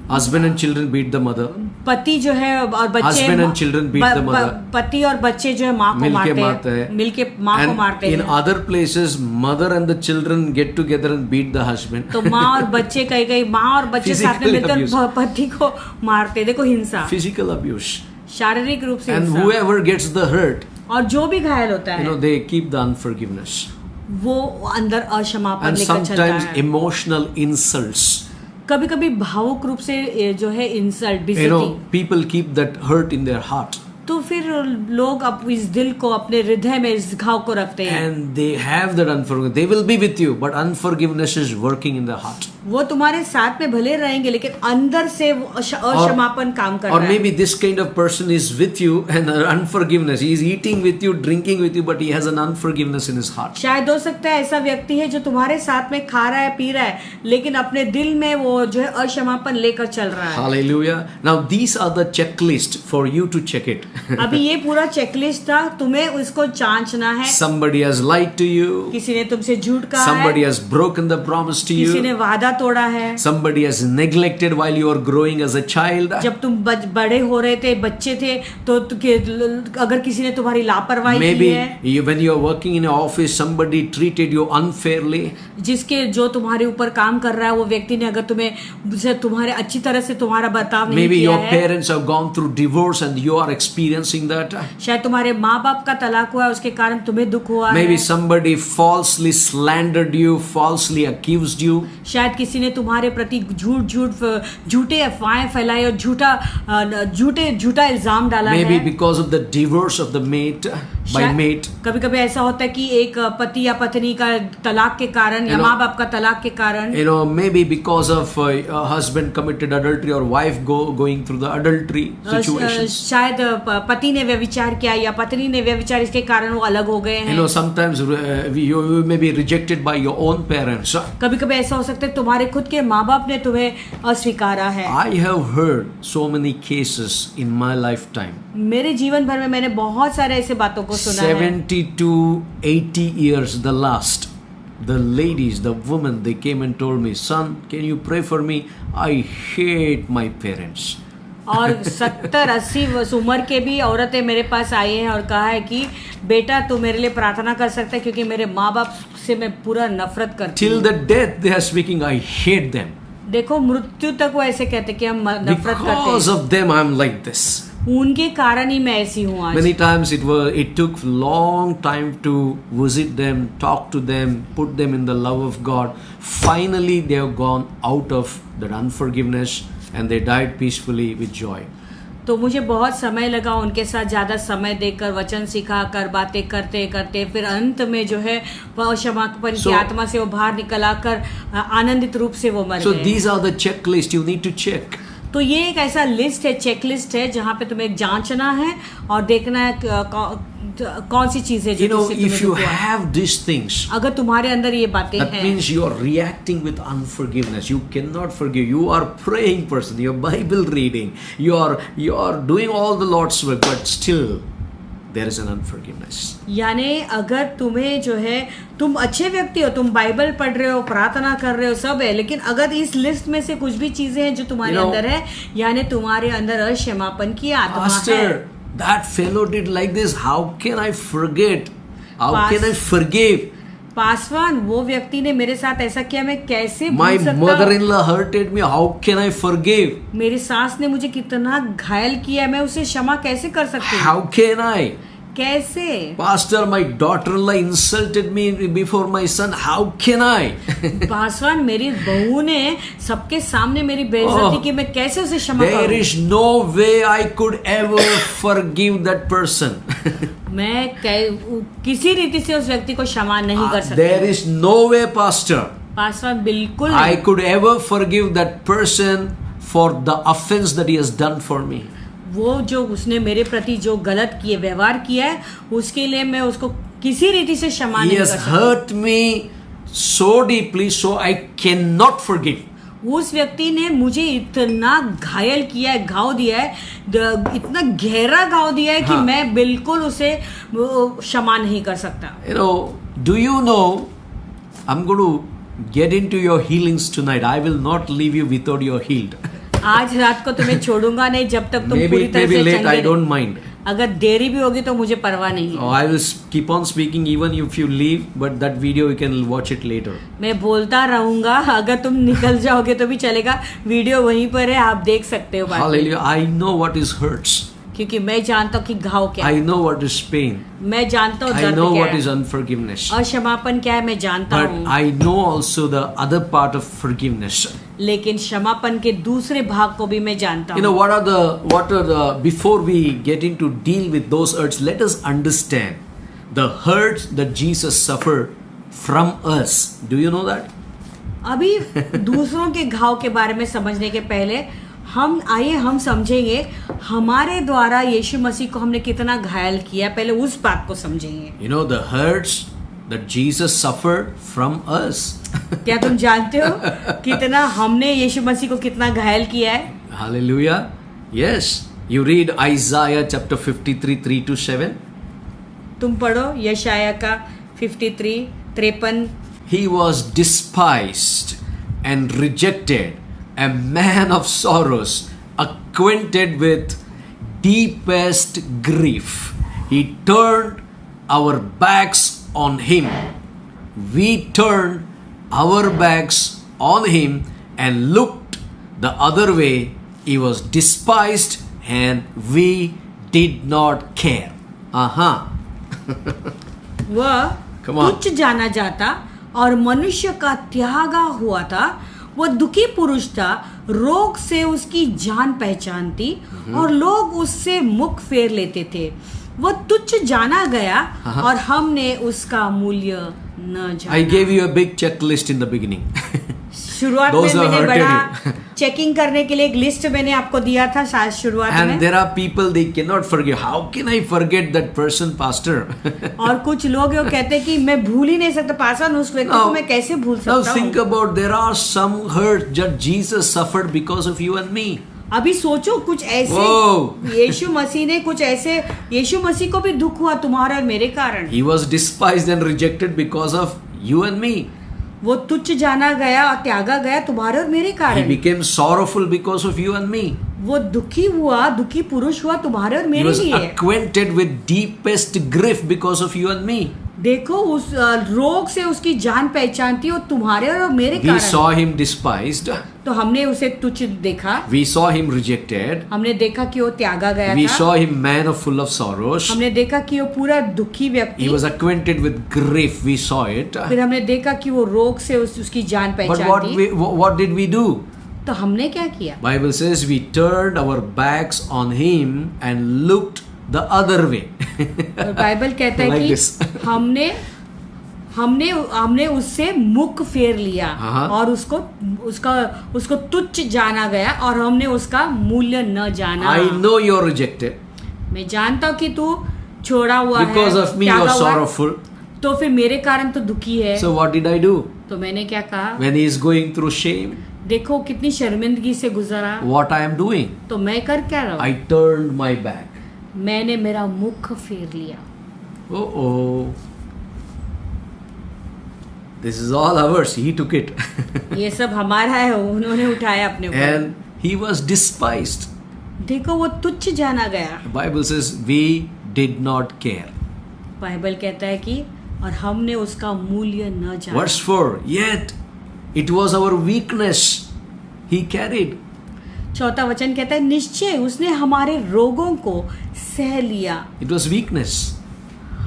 Husband and children beat the mother. पति जो है और बच्चे Husband and children beat the mother. पति और बच्चे जो है माँ को मिलके मारते मारते हैं, हैं. मिलके माँ को And मारते in हैं. other places, mother and the children get together and beat the husband. तो माँ और बच्चे कई माँ और बच्चे साथ में Physical मिलकर abuse. पति को मारते हैं. देखो हिंसा, Physical abuse. शारीरिक रूप से And हिंसा. whoever gets the hurt, और जो भी घायल होता है they keep the unforgiveness. वो अंदर अक्षमापन And लेकर चलता sometimes है. emotional insults. कभी कभी भावुक रूप से जो है इंसल्ट, बेइज्जती. People keep that hurt in their heart. तो फिर लोग अब इस दिल को, अपने हृदय में इस घाव को रखते हैं. And they have that unforgiveness. They will be with you, but unforgiveness is working in their heart. वो तुम्हारे साथ में भले रहेंगे लेकिन अंदर से वो अक्षमापन काम कर Or रहा maybe है. this kind of person is with you and unforgiveness. He is eating with you, drinking with you, but he has an unforgiveness in his heart. शायद हो सकता है ऐसा व्यक्ति है जो तुम्हारे साथ में खा रहा है, पी रहा है, लेकिन अपने दिल में वो जो है अक्षमापन लेकर चल रहा है. Hallelujah. Now these are the checklist for you to check it. अभी ये पूरा चेकलिस्ट था, तुम्हें उसको जांचना है. Somebody has lied to you. किसी ने तुमसे झूठ कहा Somebody है, has broken the promise to किसी ने you. वादा तोड़ा है. Somebody has neglected while you are growing as a child. जब तुम बड़े हो रहे थे, बच्चे थे, तो अगर किसी ने तुम्हारी लापरवाही की Maybe है, when you are working in an office, somebody treated you unfairly. जिसके जो तुम्हारे ऊपर काम कर रहा है वो व्यक्ति ने अगर तुम्हारे अच्छी तरह से तुम्हारा बर्ताव नहीं Maybe किया your है. parents have gone through divorce and you are experiencing that. शायद तुम्हारे माँ बाप का तलाक हुआ है, उसके कारण तुम्हें दुख हुआ Maybe है. somebody falsely slandered you, falsely accused you. शायद किसी ने तुम्हारे प्रति झूठे अफवाहें फैलाई और झूठा इल्जाम डाला Maybe है. because of the divorce of the mate, by mate. कभी कभी ऐसा होता है कि एक पति या पत्नी का तलाक के कारण या माँ बाप का तलाक के कारण, Maybe because of a husband committed adultery or wife going through the adultery situations. शायद पति ने व्यभिचार किया या पत्नी ने व्यभिचार, इसके कारण वो अलग हो गए हैं. Sometimes you may be rejected by your own parents. कभी कभी ऐसा हो सकता है तुम्हारे खुद के माँ बाप ने तुम्हें अस्वीकारा है. I have heard so many cases in my lifetime. मेरे जीवन भर में मैंने बहुत सारे ऐसे बातों को सुना है. 70 to 80 years the last, the ladies, the women, they came and told me, son, can you pray for me? I hate my parents. और 70-80 उम्र के भी औरतें मेरे पास आई हैं और कहा है कि बेटा तू मेरे लिए प्रार्थना कर सकता है क्योंकि मेरे माँ बाप से मैं पूरा नफरत करती Till हूँ. the death they are speaking, I hate them. देखो मृत्यु तक वो ऐसे कहते कि हम नफरत करते Because हैं. of them I am like this. उनके कारण ही मैं ऐसी हूँ आज. Many times it took long time to visit them, talk to them, put them in the love of God. Finally they have gone out of that unforgiveness and they died peacefully with joy. तो मुझे बहुत समय लगा उनके साथ ज़्यादा समय देकर, वचन सिखा कर, बातें करते करते फिर अंत में जो है वह क्षमापन की आत्मा से वो बाहर निकल आकर आनंदित रूप से वो मर So गए. these are the checklist you need to check. तो ये एक ऐसा लिस्ट है, चेक लिस्ट है जहाँ पे तुम्हें जांचना है और देखना है कौन सी चीजें जो जिससे If तुम्हें you दुख हुआ है. have these things, अगर तुम्हारे अंदर ये बातें that हैं, means you are reacting with unforgiveness. You cannot forgive. You are praying person. You are Bible reading. You are doing all the Lord's work, but still there is an unforgiveness. यानी अगर तुम्हें जो है तुम अच्छे व्यक्ति हो, तुम बाइबल पढ़ रहे हो, प्रार्थना कर रहे हो, सब है, लेकिन अगर इस लिस्ट में से कुछ भी चीजें हैं जो तुम्हारे अंदर है, यानी तुम्हारे अंदर अक्षमापन की आत्मा है. Pastor, that fellow did like this. How can I forget? How can I forgive? Paswan, वो व्यक्ति ने मेरे साथ ऐसा किया, मैं कैसे My भूल सकता हूँ. mother-in-law hurted me. How can I forgive? मेरी सास ने मुझे कितना घायल किया, मैं उसे क्षमा कैसे कर सकती हूँ. How can I? कैसे. Pastor, my daughter-in-law insulted me before my son. How can I? Paswan, मेरी बहू ने सबके सामने मेरी बेइज्जती की, मैं कैसे उसे क्षमा There करूं. is no way I could ever forgive that person. मैं किसी रीति से उस व्यक्ति को क्षमा नहीं कर सकती. There is no way, Pastor, Paswan, बिल्कुल I नहीं. could ever forgive that person for the offense that he has done for me. वो जो उसने मेरे प्रति जो गलत किए व्यवहार किया है, उसके लिए मैं उसको किसी रीति से क्षमा He नहीं कर has सकती. hurt me so deeply, so I cannot forgive. उस व्यक्ति ने मुझे इतना घायल किया है, घाव दिया है, इतना गहरा घाव दिया है कि हाँ. मैं बिल्कुल उसे क्षमा नहीं कर सकता. Do you know, I'm going to get into your healings tonight. I will not leave you without your healed. आज रात को तुम्हें छोड़ूंगा नहीं जब तक तुम पूरी तरह Maybe से late, चंगे I नहीं। don't mind. अगर देरी भी होगी तो मुझे परवाह नहीं Oh, है। I will keep on speaking even if you leave, but that video you can watch it later. मैं बोलता रहूंगा, अगर तुम निकल जाओगे तो भी चलेगा, वीडियो वहीं पर है, आप देख सकते हो बाद में। Hallelujah. I know what is hurts. क्योंकि मैं जानता हूँ कि घाव क्या I है, know what is pain. मैं जानता हूँ I दर्द know क्या what is है, unforgiveness. अक्षमापन क्या है मैं जानता But हूँ। I know also the other part of forgiveness. लेकिन क्षमापन के दूसरे भाग को भी मैं जानता You know, हूँ। what are the, before we get into deal with those hurts, let us understand the hurts that Jesus suffered from us. Do you know that? अभी दूसरों के घाव के बारे में समझने के पहले हम समझेंगे हमारे द्वारा यीशु मसीह को हमने कितना घायल किया, पहले उस बात को समझेंगे। You know, the hurts that Jesus suffered from us. क्या तुम जानते हो कितना हमने यीशु मसीह को कितना घायल किया है? Hallelujah. Yes. You read Isaiah chapter 53, 3-7. तुम पढ़ो यशाया का 53:53। He was despised and rejected, a man of sorrows, acquainted with deepest grief. He turned our backs on him. We turned our backs on him and looked the other way. He was despised and we did not care. वह Come on. तुच्छ जाना जाता और मनुष्य का त्यागा हुआ था। वह दुखी पुरुष था, रोग से उसकी जान पहचानती और लोग उससे मुख फेर लेते थे। वह तुच्छ जाना गया और हमने उसका मूल्य न जाना। I gave you a big checklist in the beginning. शुरुआत में Those who मैंने hurted बड़ा you. चेकिंग करने के लिए एक लिस्ट मैंने आपको दिया था शायद शुरुआत And में। there are people they cannot forgive. How can I forget that person, pastor? और कुछ लोग ये कहते हैं कि मैं भूल ही नहीं सकता पासन, उस व्यक्ति को मैं कैसे भूल Now सकता think हूँ। about, there are some hurt that Jesus suffered because of you and me. अभी सोचो कुछ ऐसे Whoa. यीशु मसीह ने कुछ ऐसे, यीशु मसीह को भी दुख हुआ तुम्हारे और मेरे कारण। He was despised and rejected because of you and me. वो तुच्छ जाना गया और त्यागा गया तुम्हारे और मेरे He कारण। became sorrowful because of you and me. वो दुखी हुआ, दुखी पुरुष हुआ तुम्हारे और He मेरे was लिए। acquainted with deepest grief because of you and me. देखो उस रोग से उसकी जान पहचानती हो तुम्हारे और मेरे We saw कारण। him despised. तो हमने उसे तुच्छ देखा, We saw him rejected. हमने देखा कि वो त्यागा गया We था, saw him man of full of sorrows. हमने देखा कि वो पूरा दुखी He व्यक्ति, was acquainted with grief. We saw it. फिर हमने देखा कि वो रोग से उसकी जान But पहचानती। what did we do? तो हमने क्या किया? Bible says we turned our backs on him and looked the other way. और बाइबल कहता है Like कि this. हमने उससे मुख फेर लिया हाँ। और उसको तुच्छ जाना गया और हमने उसका मूल्य न जाना। I know you're rejected. मैं जानता हूँ कि तू छोड़ा हुआ Because है, of me त्यागा you're हुआ है, sorrowful. तो फिर मेरे कारण तो दुखी है। So what did I do? तो मैंने क्या कहा? When he is going through shame, देखो कितनी शर्मिंदगी से गुजरा, what I am doing? तो मैं कर क्या रहा हूँ? I turned my back. मैंने मेरा मुख फेर लिया। Oh. This is all ours. He took it. ये सब हमारा है, उन्होंने उठाया अपने ऊपर। And he was despised. देखो वो तुच्छ जाना गया। The Bible says we did not care. Bible कहता है कि और हमने उसका मूल्य न जाना। Verse 4. Yet it was our weakness he carried. चौथा वचन कहता है निश्चय उसने हमारे रोगों को सह लिया, It was weakness.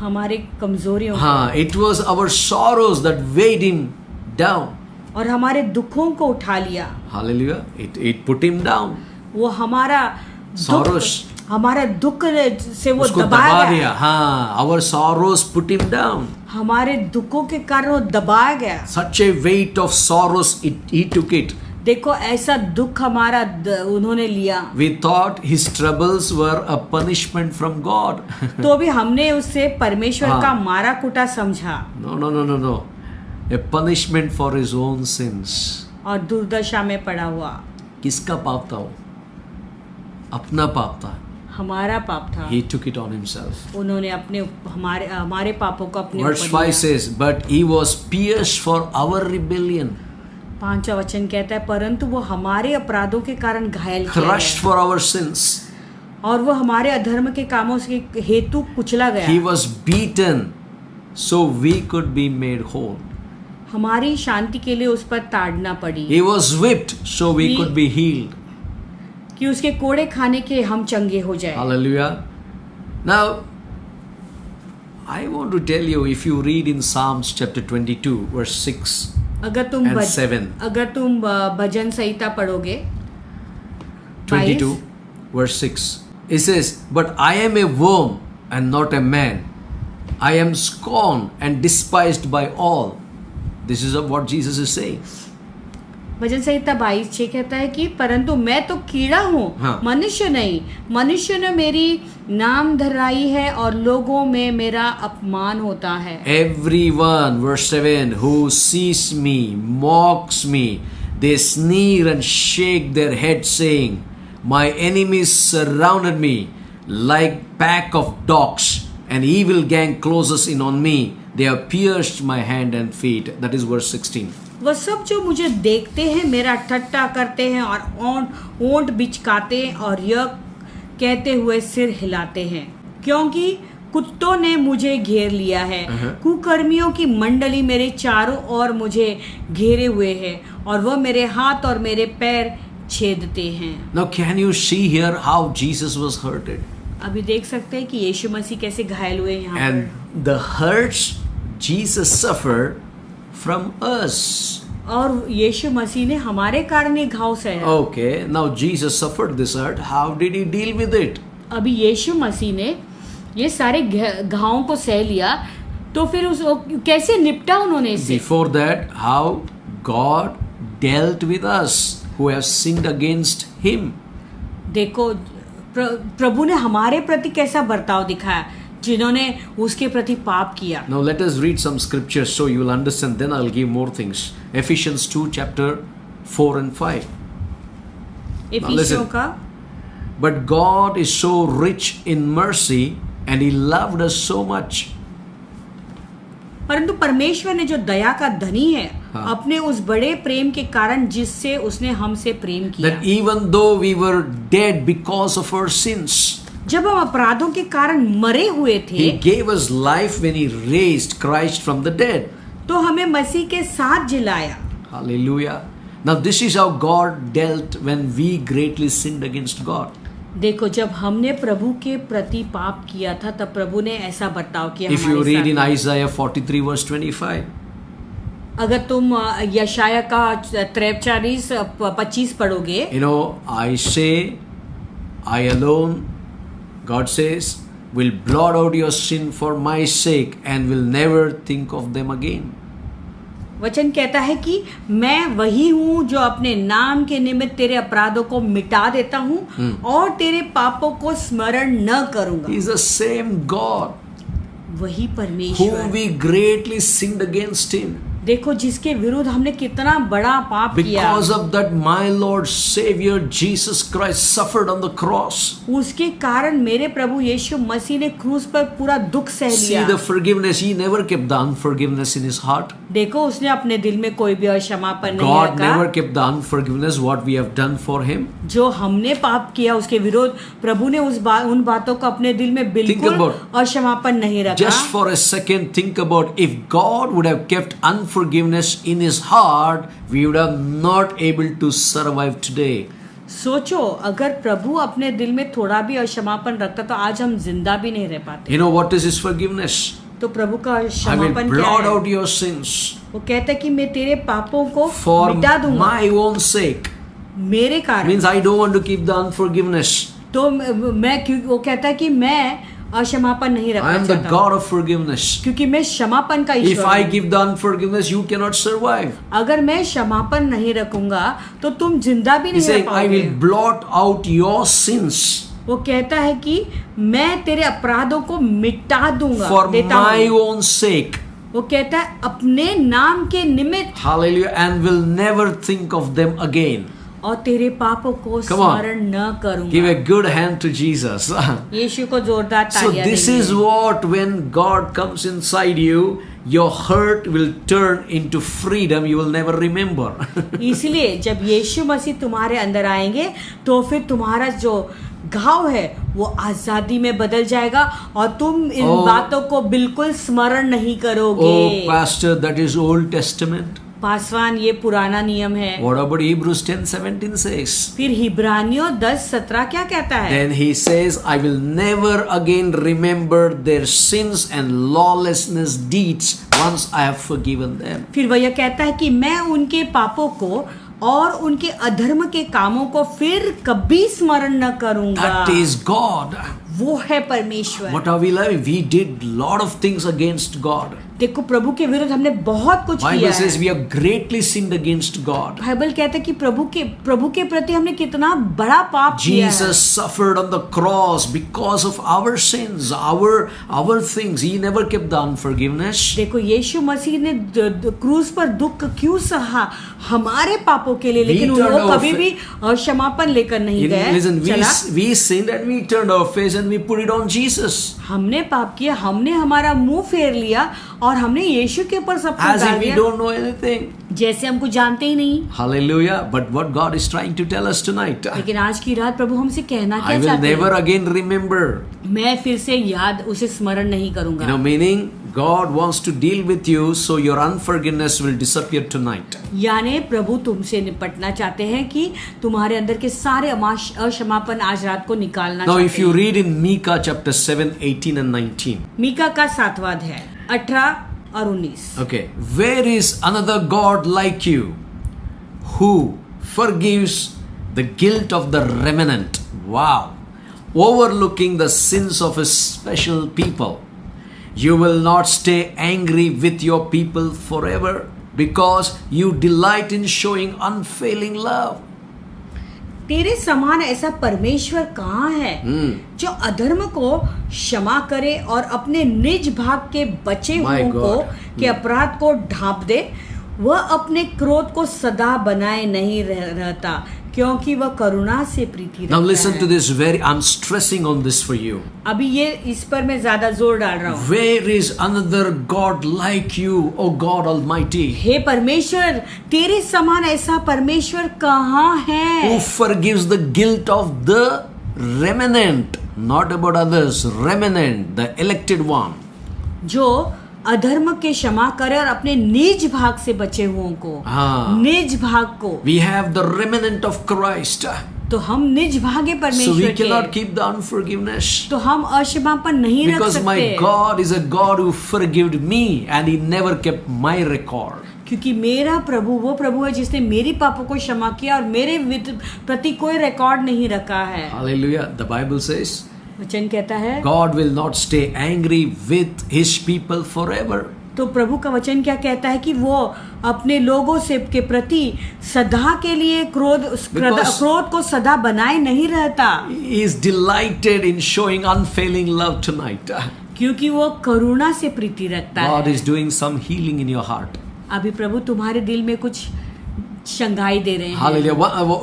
हमारे कमजोरियों को, हाँ, it was our sorrows that weighed him down. और हमारे दुखों को उठा लिया। Hallelujah. It put him down. वो हमारा Sorrows. हमारा दुख से वो उसको दबाया दबा गया। दिया. हाँ, our sorrows put him down. हमारे दुखों के कारण वो दबाया गया। Such a weight of sorrows, he took it. देखो ऐसा दुख हमारा उन्होंने लिया। We thought his troubles were a punishment from God. तो भी हमने उससे परमेश्वर हाँ। का मारा कुटा समझा No. A punishment for his own sins. और दुर्दशा में पड़ा हुआ। किसका पाप था वो? अपना पाप था. हमारा पाप था, He took it on himself. उन्होंने अपने हमारे पापों को अपने Verse ऊपर 5 लिया। says, But he was pierced for our rebellion, 5वां वचन कहता है परंतु वो हमारे अपराधों के कारण घायल किया crushed गया for our sins. और वो हमारे अधर्म के कामों से हेतु कुचला गया। He was beaten so we could be made whole. हमारी शांति के लिए उस पर ताड़ना पड़ी He was whipped so we He- could be healed. कि उसके कोड़े खाने के हम चंगे हो जाए। Hallelujah. Now, I want to tell you, if you read in Psalms chapter 22, verse 6 अगर तुम and 7, अगर तुम भजन संहिता पढ़ोगे 22, verse 6, it says, But I am a worm and not a man. I am scorned and despised by all. This is what Jesus is saying. भजन संहिता 22:6 कहता है कि परंतु मैं तो कीड़ा हूँ, हाँ। मनुष्य नहीं। मनुष्य ने मेरी नाम धराई है और लोगों में मेरा अपमान होता है। Everyone, verse 7, who sees me, mocks me. They sneer and shake their heads, saying, My enemies surrounded me like pack of dogs. An evil gang closes in on me. They have pierced my hand and feet. That is verse 16. वह सब जो मुझे देखते हैं मेरा ठट्टा करते हैं और ओंठ बिचकाते और यह कहते हुए सिर हिलाते हैं, क्योंकि कुत्तों ने मुझे घेर लिया है। कुकर्मियों की मंडली मेरे चारों ओर मुझे घेरे हुए है और वह मेरे हाथ और मेरे पैर छेदते हैं। Now, can you see here how Jesus was hurted? अभी देख सकते हैं कि यीशु मसीह कैसे घायल हुए यहाँ पर। And the hurts Jesus suffered from us. और यीशु मसीह ने हमारे कारण ये घाव सहा। Okay, now Jesus suffered this hurt. How did he deal with it? अभी यीशु मसीह ने ये सारे घावों को सह लिया, तो फिर उस कैसे निपटा उन्होंने इससे? Before that, how God dealt with us who have sinned against him. देखो प्रभु ने हमारे प्रति कैसा बर्ताव दिखाया, जिन्होंने उसके प्रति पाप किया। Now let us read some scriptures so you will understand, then I'll give more things. Ephesians 2 chapter 4 and 5. इफिसियों का But God is so rich in mercy and he loved us so much. परंतु परमेश्वर ने जो दया का धनी है, हाँ। अपने उस बड़े प्रेम के कारण जिससे उसने हमसे प्रेम किया, That even though we were dead because of our sins, जब हम अपराधों के कारण मरे हुए थे, he gave us life when he raised Christ from the dead. तो हमें मसीह के साथ जिलाया। Hallelujah. Now this is how God dealt when we greatly sinned against God. देखो जब हमने प्रभु के प्रति पाप किया था, तब प्रभु ने ऐसा बर्ताव किया If you हमारे read in साथ। Isaiah 43 verse 25, अगर तुम यशाया का 43:25 पढ़ोगे, you know, I say, I alone, God says, will blot out your sin for my sake and will never think of them again. वचन कहता है कि मैं वही हूँ जो अपने नाम के निमित्त तेरे अपराधों को मिटा देता हूँ और तेरे पापों को स्मरण न करूंगा। He is the same God वही whom परमेश्वर, we greatly sinned against him. देखो जिसके विरुद्ध हमने कितना बड़ा पाप किया, Because of that, my Lord Savior Jesus Christ suffered on the cross. उसके कारण मेरे प्रभु यीशु मसीह ने क्रूस पर पूरा दुख सह See लिया। the forgiveness. He never kept the unforgiveness in his heart. देखो उसने अपने दिल में कोई भी अक्षमापन नहीं God रखा। never kept the unforgiveness what we have done for him. जो हमने पाप किया उसके विरोध प्रभु ने उन बातों को अपने दिल में बिल्कुल about- अक्षमापन नहीं रखा। Just for a second, think about if God would have kept unforgiveness in his heart, we would have not able to survive today. सोचो अगर प्रभु अपने दिल में थोड़ा भी अक्षमापन रखता तो आज हम जिंदा भी नहीं रह पाते। You know what is his forgiveness? तो प्रभु का I will क्षमापन क्या blot है? out your sins वो कहता है कि मैं तेरे पापों को for मिटा दूंगा my own sake. मेरे कारण। Means I don't want to keep the unforgiveness. तो वो कहता है कि मैं अक्षमापन नहीं I रखना am the चाहता हूँ, God of forgiveness. क्योंकि मैं क्षमापन का If ईश्वर I हूँ। give the unforgiveness, you cannot survive. अगर मैं क्षमापन नहीं रखूंगा तो तुम जिंदा भी He's नहीं रह saying, I पाओगे। will blot out your sins वो कहता है कि मैं तेरे अपराधों को मिटा दूंगा, for देता my हूँ। own sake. वो कहता है अपने नाम के निमित्त, Hallelujah. And will never think of them again. और तेरे पापों को Come on. स्मरण न Give करूंगा। a good hand to Jesus. यीशु को जोरदार So तालियां this देंगे। is what, when God comes inside you, your hurt will turn into freedom. You will never remember. इसलिए जब यीशु मसीह तुम्हारे अंदर आएंगे तो फिर तुम्हारा जो घाव है वो आजादी में बदल जाएगा और तुम इन Oh. बातों को बिल्कुल स्मरण नहीं करोगे। Oh, Pastor, that is Old Testament. Paswan, ये पुराना नियम है। What about Hebrews 10:17 says? फिर हिब्रानियों 10:17 क्या कहता है? Then he says, I will never again remember their sins and lawlessness deeds once I have forgiven them. फिर वह यह कहता है कि मैं उनके पापों को और उनके अधर्म के कामों को फिर कभी स्मरण न करूंगा। That is God. वो है परमेश्वर। What are we living? We did lot of things against God. देखो, प्रभु के विरुद्ध हमने बहुत कुछ Bible किया says है। we have greatly sinned against God. Bible कहता है कि प्रभु के प्रति हमने कितना बड़ा पाप किया है। Jesus suffered on the cross because of our sins, our things. He never kept the unforgiveness. देखो, यीशु मसीह ने क्रूस पर दुख क्यों सहा? हमारे पापों के लिए, लेकिन We turned वो our कभी भी क्षमापन लेकर नहीं गए। Listen, चला, we sinned and we turned our face and we put it on Jesus. हमने पाप किया, हमने हमारा मुंह फेर लिया और हमने यीशु के ऊपर सब कुछ As डाल if we दिया, don't know anything. जैसे हम कुछ जानते ही नहीं। Hallelujah. But what God is trying to tell us tonight, लेकिन आज की रात प्रभु हमसे कहना I क्या will चाहते never हैं? again remember. मैं फिर से याद उसे स्मरण नहीं करूंगा। Meaning God wants to deal with you so your unforgiveness will disappear tonight. यानी प्रभु तुमसे निपटना चाहते हैं कि तुम्हारे अंदर के सारे अक्षमापन आज रात को निकालना Now चाहते if you हैं। read in Micah chapter 7, 18 and 19. Mika का 7वां अध्याय 18 और 19। Okay. Where is another God like you who forgives the guilt of the remnant? Wow. Overlooking the sins of his special people. You will not stay angry with your people forever because you delight in showing unfailing love. तेरे समान ऐसा परमेश्वर कहाँ है जो अधर्म को क्षमा करे और अपने निज भाग के बचे My हुओं को God. के अपराध को ढांप दे। वह अपने क्रोध को सदा बनाए नहीं रहता क्योंकि वह करुणा से प्रीति रखता Now listen है। to this I'm stressing on this for you. अभी ये इस पर मैं ज्यादा जोर डाल रहा हूँ। Where is another God like you, O God Almighty? हे परमेश्वर, तेरे समान ऐसा परमेश्वर कहाँ है? Who forgives the guilt of the remnant, not about others, remnant, the elected one. जो अधर्म के क्षमा करे और अपने निज भाग से बचे हुओं को, हाँ। निज भाग को। We have the remnant of Christ. तो हम निज भागे So परमेश्वर we cannot के, keep the unforgiveness. तो हम अक्षमापन नहीं रख Because my सकते God is a God who forgave me and He never kept my record. क्योंकि मेरा प्रभु वो प्रभु है जिसने मेरी पापों को क्षमा किया और मेरे प्रति कोई रिकॉर्ड नहीं रखा है। Hallelujah. The Bible says वचन कहता है God will not stay angry with His people forever. तो प्रभु का वचन क्या कहता है कि वो अपने लोगों से के प्रति सदा के लिए क्रोध को सदा बनाए नहीं रहता, He is delighted in showing unfailing love tonight. क्योंकि वो करुणा से प्रीति रखता God है। is doing some healing in your heart. अभी प्रभु तुम्हारे दिल में कुछ शंगाई दे रहे हैं। Hallelujah.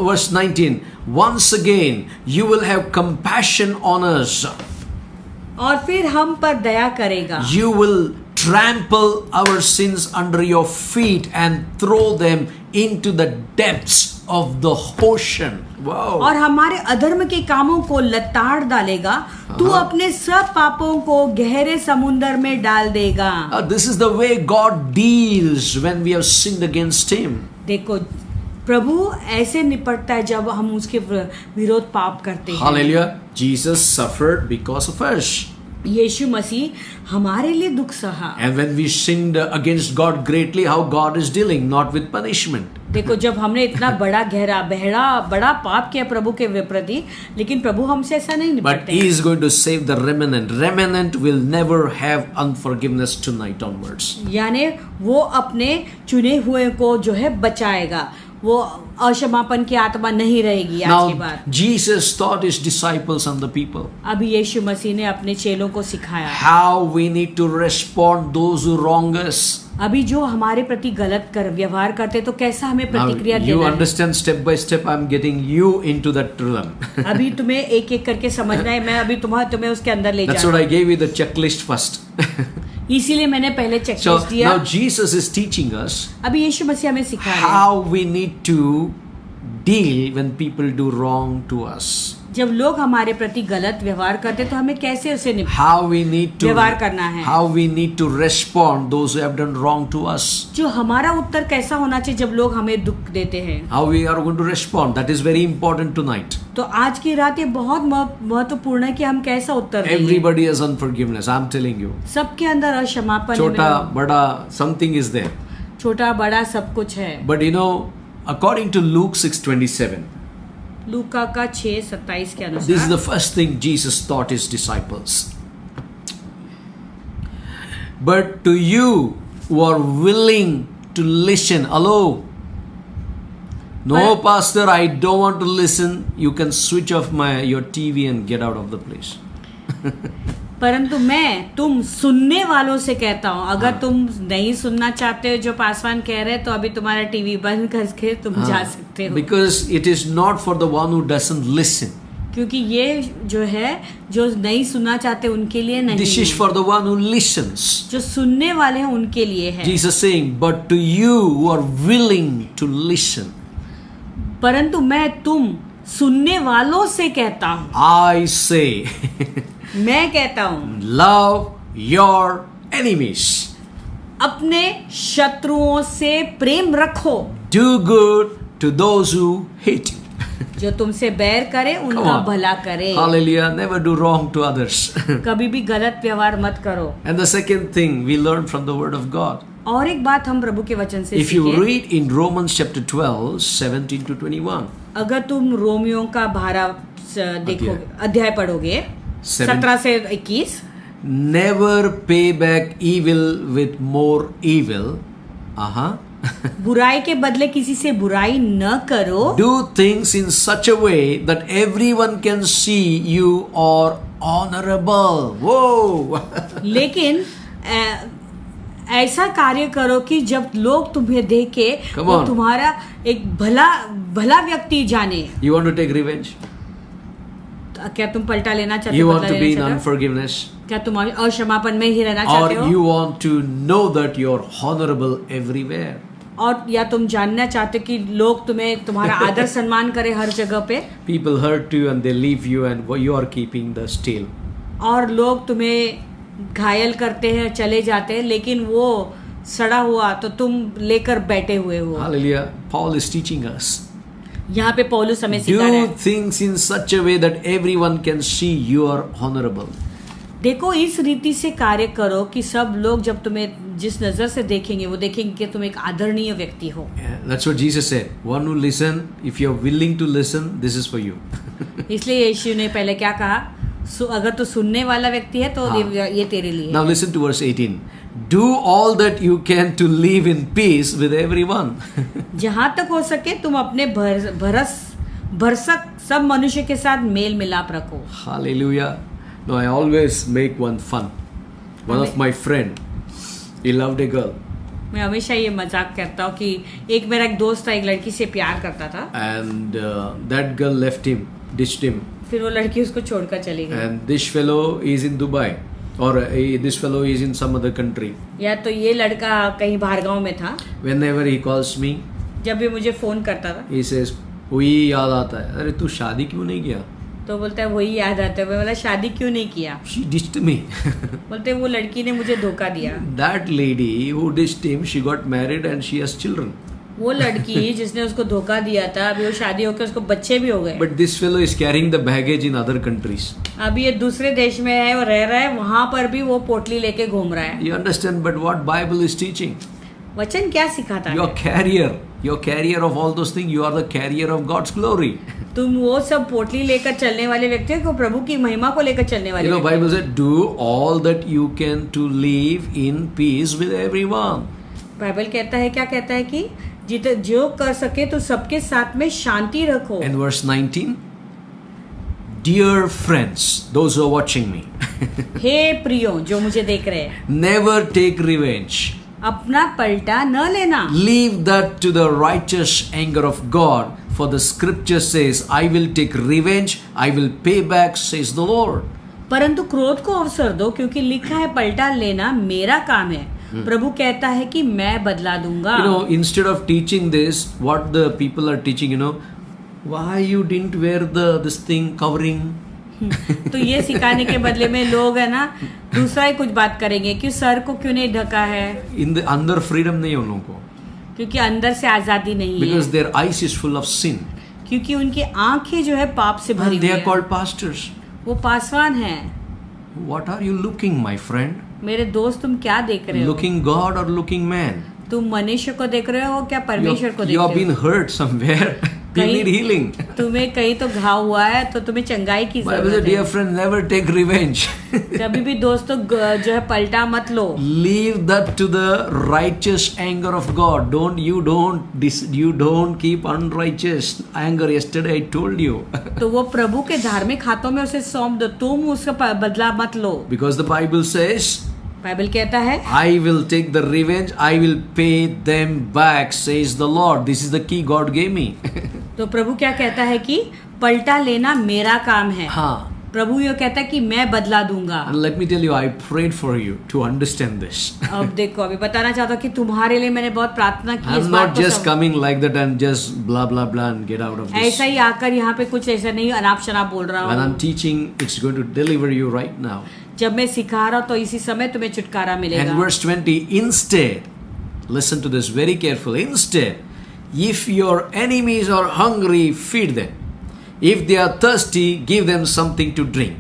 Verse 19. Once again, you will have compassion on us. और फिर हम पर दया करेगा। You will trample our sins under your feet and throw them into the depths of the ocean. Wow. और हमारे अधर्म के कामों को लताड़ डालेगा। तू अपने सब पापों को गहरे समुद्र में डाल देगा। This is the way God deals when we have sinned against Him. देखो, प्रभु ऐसे निपटता है जब हम उसके विरोध पाप करते हैं। Hallelujah. Jesus suffered because of us. यीशु मसीह हमारे लिए दुख सहा। And when we sinned against God greatly, how God is dealing, not with punishment. देखो, जब हमने इतना बड़ा पाप किया प्रभु के प्रति, लेकिन प्रभु हमसे ऐसा नहीं But निपटते। He is going to save the remnant. Remnant will never have unforgiveness tonight onwards. यानी वो अपने चुने हुए को जो है बचाएगा। वो अक्षमापन की आत्मा नहीं रहेगी आज के Now, बाद। Jesus taught his disciples and the people अभी यीशु मसीह ने अपने चेलों को सिखाया how we need to respond those who wrong us. अभी जो हमारे प्रति गलत व्यवहार करते तो कैसा हमें Now, प्रतिक्रिया you देना है। understand step by step. I'm getting you into that rhythm. अभी तुम्हें एक एक करके समझना है, मैं अभी तुम्हें उसके अंदर ले जा That's रहा what I हूँ। gave you the checklist first. इसीलिए मैंने पहले So चेकलिस्ट दिया। now Jesus is teaching us अभी यीशु मसीह हमें सिखा रहे हैं how we need to deal when people do wrong to us. जब लोग हमारे प्रति गलत व्यवहार करते तो हमें कैसे उसे How we need to व्यवहार करना है। how we need to respond those who have done wrong to us. जो हमारा उत्तर कैसा होना चाहिए जब लोग हमें दुख देते हैं। How we are going to respond. That is very important tonight. तो आज की रात ये बहुत महत्वपूर्ण है कि हम कैसा उत्तर देंगे। Everybody has unforgiveness. I'm telling you. सबके अंदर अक्षमापन Chota, है, bada, something is there. छोटा बड़ा सब कुछ है। But you know, according to Luke 6:27, लूका का 6:27 के this is अनुसार the first thing Jesus taught his disciples. But to you who are willing to listen, hello. No, But- pastor, I don't want to listen. You can switch off your TV and get out of the place. परंतु मैं तुम सुनने वालों से कहता हूँ, अगर तुम नहीं सुनना चाहते हो जो पासवान कह रहे हैं तो अभी तुम्हारा टीवी बंद करके तुम जा सकते हो। Because it is not for the one who doesn't listen. क्योंकि ये जो है जो नहीं सुनना चाहते उनके लिए नहीं This is है। for the one who listens. जो सुनने वाले हैं उनके लिए है। Jesus saying, but to you who are willing to listen, परंतु मैं तुम सुनने वालों से कहता हूँ, I say, मैं कहता हूँ love your enemies. अपने शत्रुओं से प्रेम रखो, Do good to those who hate you. जो तुमसे बैर करे Come उनका on. भला करे। Hallelujah. Never do wrong to others. कभी भी गलत व्यवहार मत करो। And the second thing we learn from the word of God. और एक बात हम प्रभु के वचन से If you सीखें, read in Romans chapter 12, 17 to 21. अगर तुम रोमियो का 12 देखो अध्याय पढ़ोगे 17 से 21, Never pay back evil with more evil. बुराई के बदले किसी से बुराई न करो, Do things in such a way that everyone can see you are honorable. Whoa! लेकिन ऐसा कार्य करो कि जब लोग तुम्हें देखे Come वो on. तुम्हारा एक भला व्यक्ति जाने। You want to take revenge? क्या तुम पलटा लेना चाहते You हो, want बदला to be in लेना चाहते हो? unforgiveness? क्या तुम अक्षमापन में ही रहना चाहते Or हो, you want to know that you're honorable everywhere? और या तुम जानना चाहते हो कि लोग तुम्हें तुम्हारा आदर सम्मान करे हर जगह पे, People hurt you and they leave you and you are keeping the steel. और लोग तुम्हें घायल करते हैं चले जाते हैं लेकिन वो सड़ा हुआ तो तुम लेकर बैठे हुए हो। Hallelujah. Paul is teaching us. यहाँ पे पौलुस हमें सिखा रहा Do है, things in such a way that everyone can see you are honorable. देखो इस रीति से कार्य करो कि सब लोग जब तुम्हें जिस नजर से देखेंगे वो देखेंगे कि तुम एक आदरणीय व्यक्ति हो। Yeah, that's what Jesus said. One who listen, if you're willing to listen, this is for you. इसलिए यीशु ने पहले क्या कहा, अगर तू सुनने वाला व्यक्ति है तो हाँ। ये तेरे लिए है। Now listen to verse 18. Do all that you can to live in peace with everyone. जहाँ तक हो सके तुम अपने भरसक सब मनुष्य के साथ मेल मिलाप रखो। Hallelujah. No, I always make one fun. One of my friend, he loved a girl. मैं हमेशा ये मजाक करता हूँ कि एक मेरा एक दोस्त था, एक लड़की से प्यार करता था, And that girl left him, ditched him. फिर वो लड़की उसको छोड़कर चली गई। And this fellow is in Dubai. Or this fellow is in some other country. या तो ये लड़का कहीं बाहर गाँव में था, Whenever he calls me, जब भी मुझे फोन करता था he says, वही याद आता है, अरे तू शादी क्यों नहीं किया? तो बोलता है वही याद आता है। मैं बोला शादी क्यों नहीं किया? She ditched me. बोलते वो लड़की ने मुझे धोखा दिया। That lady who ditched him, she got married and she has children. वो लड़की जिसने उसको धोखा दिया था अभी वो शादी होकर उसको बच्चे भी हो गए। But this fellow is carrying the baggage in other countries. अभी ये दूसरे देश में है और रह रहा है, वहां पर भी वो पोटली लेके घूम रहा है। You understand? But what Bible is teaching? वचन क्या सिखाता है? You're carrier of all those things. You are the carrier of God's glory. तुम वो सब पोटली लेकर चलने वाले व्यक्ति हो, प्रभु की महिमा को लेकर चलने वाले You know, व्यक्ति हो। Bible said, do all that you can to live in peace with everyone. Bible कहता है, क्या कहता है कि जित जो कर सके तो सबके साथ में शांति रखो। And verse 19, dear friends, those who are watching me, हे प्रियो जो मुझे देख रहे हैं, never take revenge. अपना पलटा न लेना, Leave that to the righteous anger of God, for the scripture says, I will take revenge, I will pay back, says the Lord. परंतु क्रोध को अवसर दो, क्योंकि लिखा है पलटा लेना मेरा काम है। प्रभु कहता है कि मैं बदला दूंगा। You know, instead of teaching this, what the people are teaching, you know, why you didn't wear this thing covering? तो ये सिखाने के बदले में लोग है ना दूसरा ही कुछ बात करेंगे कि सर को क्यों नहीं ढका है, अंदर फ्रीडम नहीं है उन लोगों को, क्योंकि अंदर से आजादी नहीं because है, their eyes is full of sin. क्योंकि उनकी आंखें जो है पाप से भरी And they हुई are है। called pastors. वो पासवान है। What are you looking, my friend? मेरे दोस्त तुम क्या देख रहे हो? Looking God or looking man? तुम मनुष्य को देख रहे हो क्या परमेश्वर को देख You have रहे been हो? hurt somewhere. You need healing. तुम्हें कहीं तो घाव हुआ है तो तुम्हें चंगाई की Bible says, जरूरत dear है। friend, never take revenge. कभी भी दोस्तों जो है पलटा मत लो। Leave that to the righteous anger of God. You don't keep unrighteous anger. Yesterday I told you. तो वो प्रभु के धार्मिक हाथों में उसे सौंप दो, तुम उसका बदला मत लो। Because the Bible says, Bible कहता है I will take the revenge, I will pay them back, says the Lord. This is the key God gave me. तो प्रभु क्या कहता है कि पलटा लेना मेरा काम है। हाँ. प्रभु ये कहता है कि मैं बदला दूंगा। And let me tell you, I prayed for you to understand this. अब देखो, अभी बताना चाहता हूँ कि तुम्हारे लिए मैंने बहुत प्रार्थना की इस I'm बात not को just coming like that and just blah blah blah and get out of this. ऐसा ही आकर यहाँ पे कुछ ऐसा नहीं अनाप शनाप बोल रहा When I'm हूँ। teaching, it's going to deliver you right now. जब मैं सिखा रहा हूँ तो इसी समय तुम्हें छुटकारा And मिलेगा। verse 20, instead, listen to this very carefully. Instead, if your enemies are hungry, feed them. If they are thirsty, give them something to drink.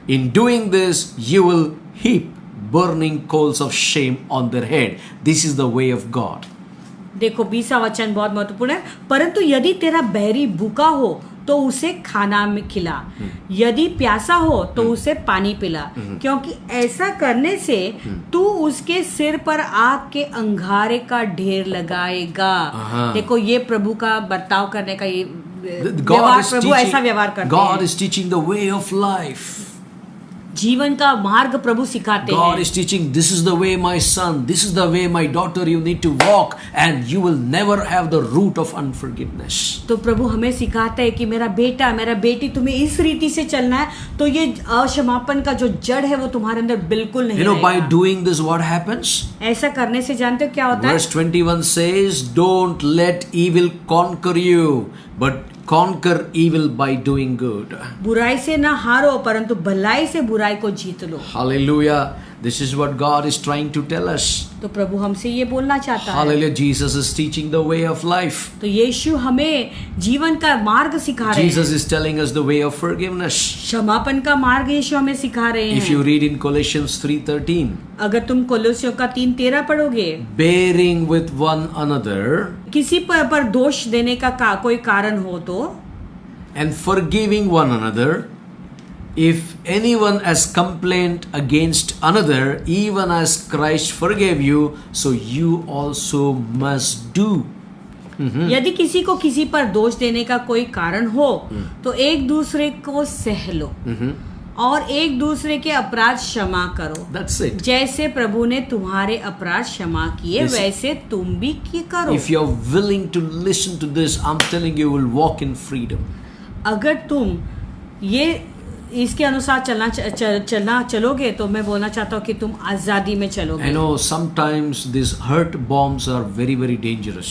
In doing this, you will heap burning coals of shame on their head. This is the way of God. देखो 20वां वचन बहुत महत्वपूर्ण है। परंतु यदि तेरा बैरी भूखा हो तो उसे खाना में खिला, यदि प्यासा हो तो उसे पानी पिला, क्योंकि ऐसा करने से तू उसके सिर पर आग के अंगारे का ढेर लगाएगा। देखो ये प्रभु का बर्ताव करने का ये व्यवहार, प्रभु ऐसा व्यवहार करते God हैं। is teaching the way of life. जीवन का मार्ग प्रभु सिखाते God हैं। is teaching, this is the way, my son, this is the way, my daughter, you need to walk, and you will never have the root of unforgiveness. तो प्रभु हमें सिखाते हैं कि मेरा बेटा, मेरा बेटी, तुम्हें इस रीति से चलना है तो ये अक्षमापन का जो जड़ है वो तुम्हारे अंदर बिल्कुल नहीं You know, by रहेगा। doing this, what happens? ऐसा करने से जानते हो क्या होता है? Verse 21 says, don't let evil conquer you, but conquer evil by doing good. बुराई से ना हारो परंतु भलाई से बुराई को जीत लो। Hallelujah. This is what God is trying to tell us. तो प्रभु हमसे ये बोलना चाहता है। Hallelujah. Jesus is teaching the way of life. तो यीशु हमें जीवन का मार्ग सिखा रहे Jesus हैं। is telling us the way of forgiveness. क्षमापन का मार्ग यीशु हमें सिखा रहे If you हैं। read in Colossians 3:13, अगर तुम कोलोसियों का 3:13 पढ़ोगे, bearing with one another किसी पर दोष देने का कोई कारण हो तो, and forgiving one another, if anyone has complained against another, even as Christ forgave you, so you also must do. यदि किसी को किसी पर दोष देने का कोई कारण हो तो एक दूसरे को सह लो और एक दूसरे के अपराध क्षमा करो, That's it. जैसे प्रभु ने तुम्हारे अपराध क्षमा किए Yes. वैसे तुम भी करो। If you're willing to listen to this, I'm telling you, you will walk in freedom. अगर तुम ये इसके अनुसार चलोगे तो मैं बोलना चाहता हूँ कि तुम आजादी में I चलोगे। know sometimes these hurt bombs are very, very dangerous.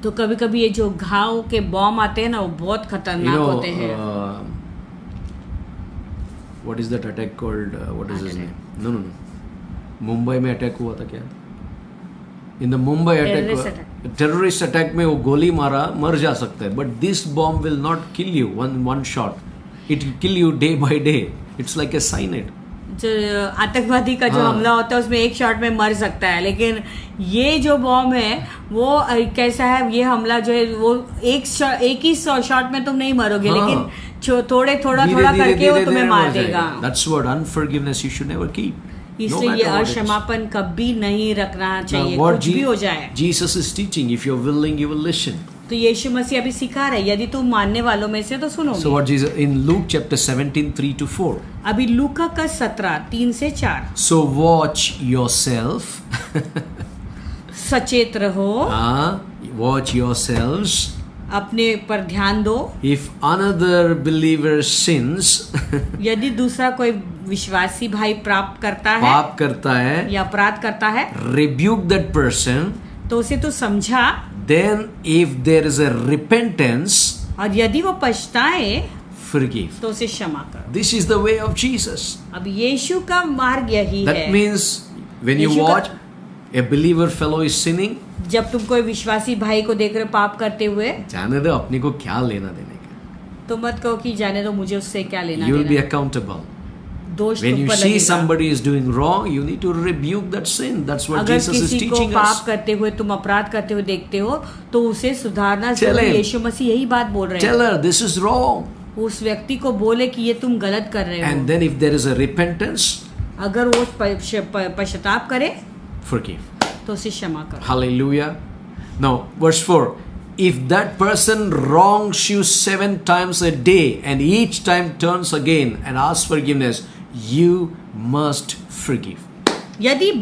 तो कभी कभी ये जो घाव के बॉम्ब आते हैं ना वो बहुत You खतरनाक know, होते हैं। what is that attack called? What is his name? No. Mumbai में अटैक हुआ था क्या? In the Mumbai terrorist attack में वो गोली मारा, मर जा सकता है. But this bomb will not kill you one shot. It will kill you day by day. It's like a cyanide. जो आतंकवादी का जो हमला होता है उसमें एक शॉट में मर सकता है, लेकिन ये जो बॉम्ब है वो कैसा है, ये हमला जो है वो एक ही शॉट में तुम नहीं मरोगे, लेकिन थोड़ा करके वो तुम्हें मार देगा। That's what unforgiveness you should never keep. इसलिए matter ये what it is. अक्षमापन कभी नहीं रखना Now, चाहिए, what कुछ भी हो जाए। Jesus is teaching, if you're willing, you will listen. तो यीशु मसीह अभी सिखा रहे, यदि तुम मानने वालों में से तो सुनोगे। So what Jesus in Luke chapter 17, 3-4. अभी लूका का 17, 3 से 4। So watch yourself. सचेत रहो, Watch yourselves. अपने पर ध्यान दो। If another believer sins, यदि दूसरा कोई विश्वासी भाई प्राप्त करता है पाप करता है, या अपराध करता है, rebuke that person. तो उसे तो समझा, Then if there is a repentance, और यदि वो पछताए forgive. तो उसे क्षमा कर। This is the way of Jesus. अब यीशु का मार्ग यही That है। means when you यीशु का- watch a believer fellow is sinning, जब तुम कोई विश्वासी भाई को देख रहे हो पाप करते हुए, जाने दो, अपने को क्या लेना देने का. तो मत कहो कि जाने दो, मुझे उससे क्या लेना You will be देना। accountable. दोष When तुम you पर see लगेगा। somebody is doing wrong, you need to rebuke that sin. That's what अगर Jesus is किसी को teaching पाप us. करते हुए तुम अपराध करते हुए देखते हो तो उसे सुधारना Tell जरूरी। him. यीशु मसीह यही बात बोल रहे Tell हैं। her this is wrong. उस व्यक्ति को बोले कि ये तुम गलत कर रहे And हो। then if there is a repentance, अगर वो पश्चाताप करे forgive. तो उसे क्षमा करो। Hallelujah. Now, verse 4. If that person wrongs you 7 times a day and each time turns again and asks forgiveness, you must forgive. यदि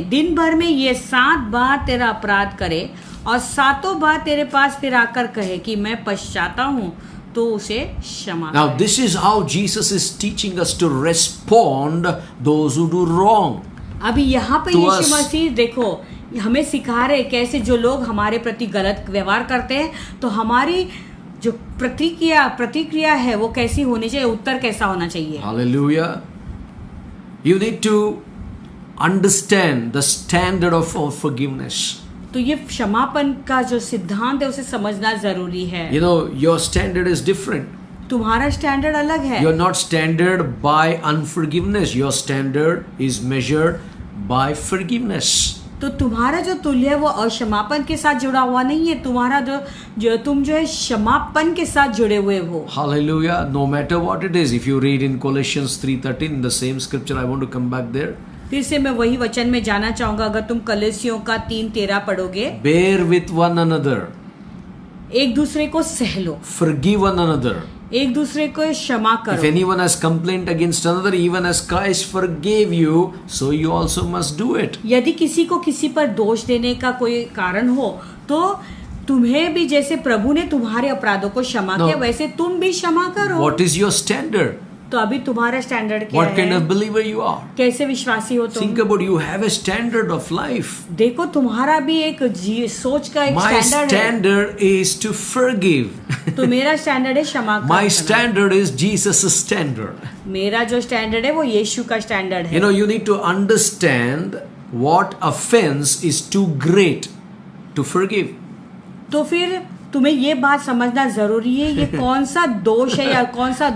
दिन भर में ये 7 बार तेरा अपराध करे और 7 बार तेरे पास फिर आकर कहे कि मैं पश्चाता हूँ, तो उसे क्षमा Now, करे। this is how Jesus is teaching us to respond those who do wrong. अभी यहाँ पे To यीशु us. मसीह देखो हमें सिखा रहे कैसे जो लोग हमारे प्रति गलत व्यवहार करते हैं तो हमारी जो प्रतिक्रिया है वो कैसी होनी चाहिए, उत्तर कैसा होना चाहिए। Hallelujah. You need to understand the standard of forgiveness. तो ये क्षमापन का जो सिद्धांत है उसे समझना जरूरी है। You know, your standard is different. तुम्हारा स्टैंडर्ड अलग है। You're not standard by unforgiveness. Your standard is measured by forgiveness. तो तुम्हारा जो तुल्य है वो अक्षमापन के साथ जुड़ा हुआ नहीं है, तुम्हारा तुम जो है क्षमापन के साथ जुड़े हुए हो। Hallelujah. No matter what it is, if you read in Colossians 3:13, the same scripture, I want to come back there. फिर से मैं वही वचन में जाना चाहूंगा। अगर तुम कलीसियों का 3:13 पढ़ोगे, Bear with one another. एक दूसरे को सह लो, Forgive one another. एक दूसरे को क्षमा If करो। anyone has complained against another, even as Christ forgave you, so you also must do it. यदि किसी को किसी पर दोष देने का कोई कारण हो तो तुम्हें भी जैसे प्रभु ने तुम्हारे अपराधों को क्षमा No. किया वैसे तुम भी क्षमा करो। What is your standard? तो अभी तुम्हारा स्टैंडर्ड क्या What kind है? of believer you are? कैसे विश्वासी हो तुम? Think about you have a standard of life. देखो तुम्हारा भी एक सोच का एक My स्टैंडर्ड है। standard is to forgive. तो मेरा स्टैंडर्ड है क्षमा My करना। standard is Jesus' standard. मेरा जो स्टैंडर्ड है वो यीशु का स्टैंडर्ड है। You know, you need to understand what offense is too great to forgive. तो फिर तुम्हें ये बात समझना जरूरी है ये कौन सा दोष है या कौन सा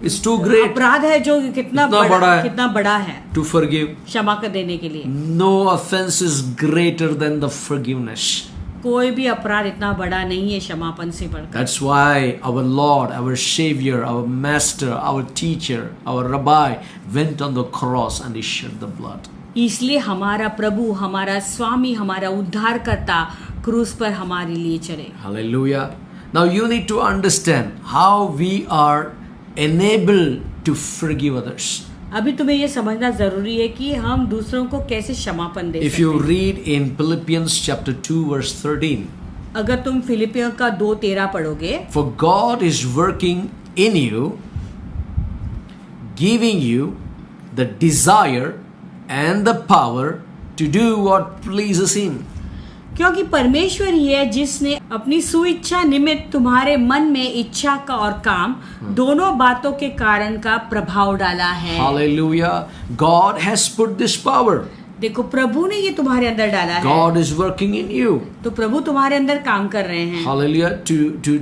It's too great अपराध है जो कितना बड़ा है to forgive. क्षमा कर देने के लिए। No offense is greater than the forgiveness. कोई भी अपराध इतना बड़ा नहीं है क्षमापन से बढ़कर। That's why our Lord, our Savior, our Master, our Teacher, our Rabbi went on the cross and he shed the blood. इसलिए हमारा प्रभु, हमारा स्वामी, हमारा उद्धारकर्ता क्रूस पर हमारे लिए चले। Hallelujah. Now you need to understand how we are enabled to forgive others. अभी तुम्हें ये समझना जरूरी है कि हम दूसरों को कैसे क्षमापन दे If सकते you हैं। read in Philippians chapter 2 verse 13, अगर तुम फिलिपियों का 2:13 पढ़ोगे, for God is working in you, giving you the desire and the power to do what pleases Him. क्योंकि परमेश्वर ही है जिसने अपनी सुइच्छा निमित्त तुम्हारे मन में इच्छा का और काम दोनों बातों के कारण का प्रभाव डाला है। Hallelujah. God has put this power. देखो प्रभु ने ये तुम्हारे अंदर डाला है। God is working in you. तो प्रभु तुम्हारे अंदर काम कर रहे हैं। Hallelujah.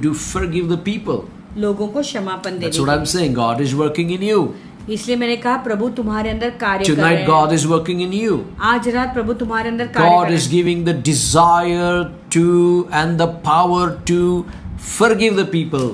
To forgive the people. लोगों को क्षमापन That's देने what I'm saying. God is working in you. इसलिए मैंने कहा प्रभु तुम्हारे अंदर कार्य कर रहे Tonight हैं। God is working in you. आज रात प्रभु तुम्हारे अंदर कार्य God कर is रहे हैं। giving the desire to and the power to forgive the people.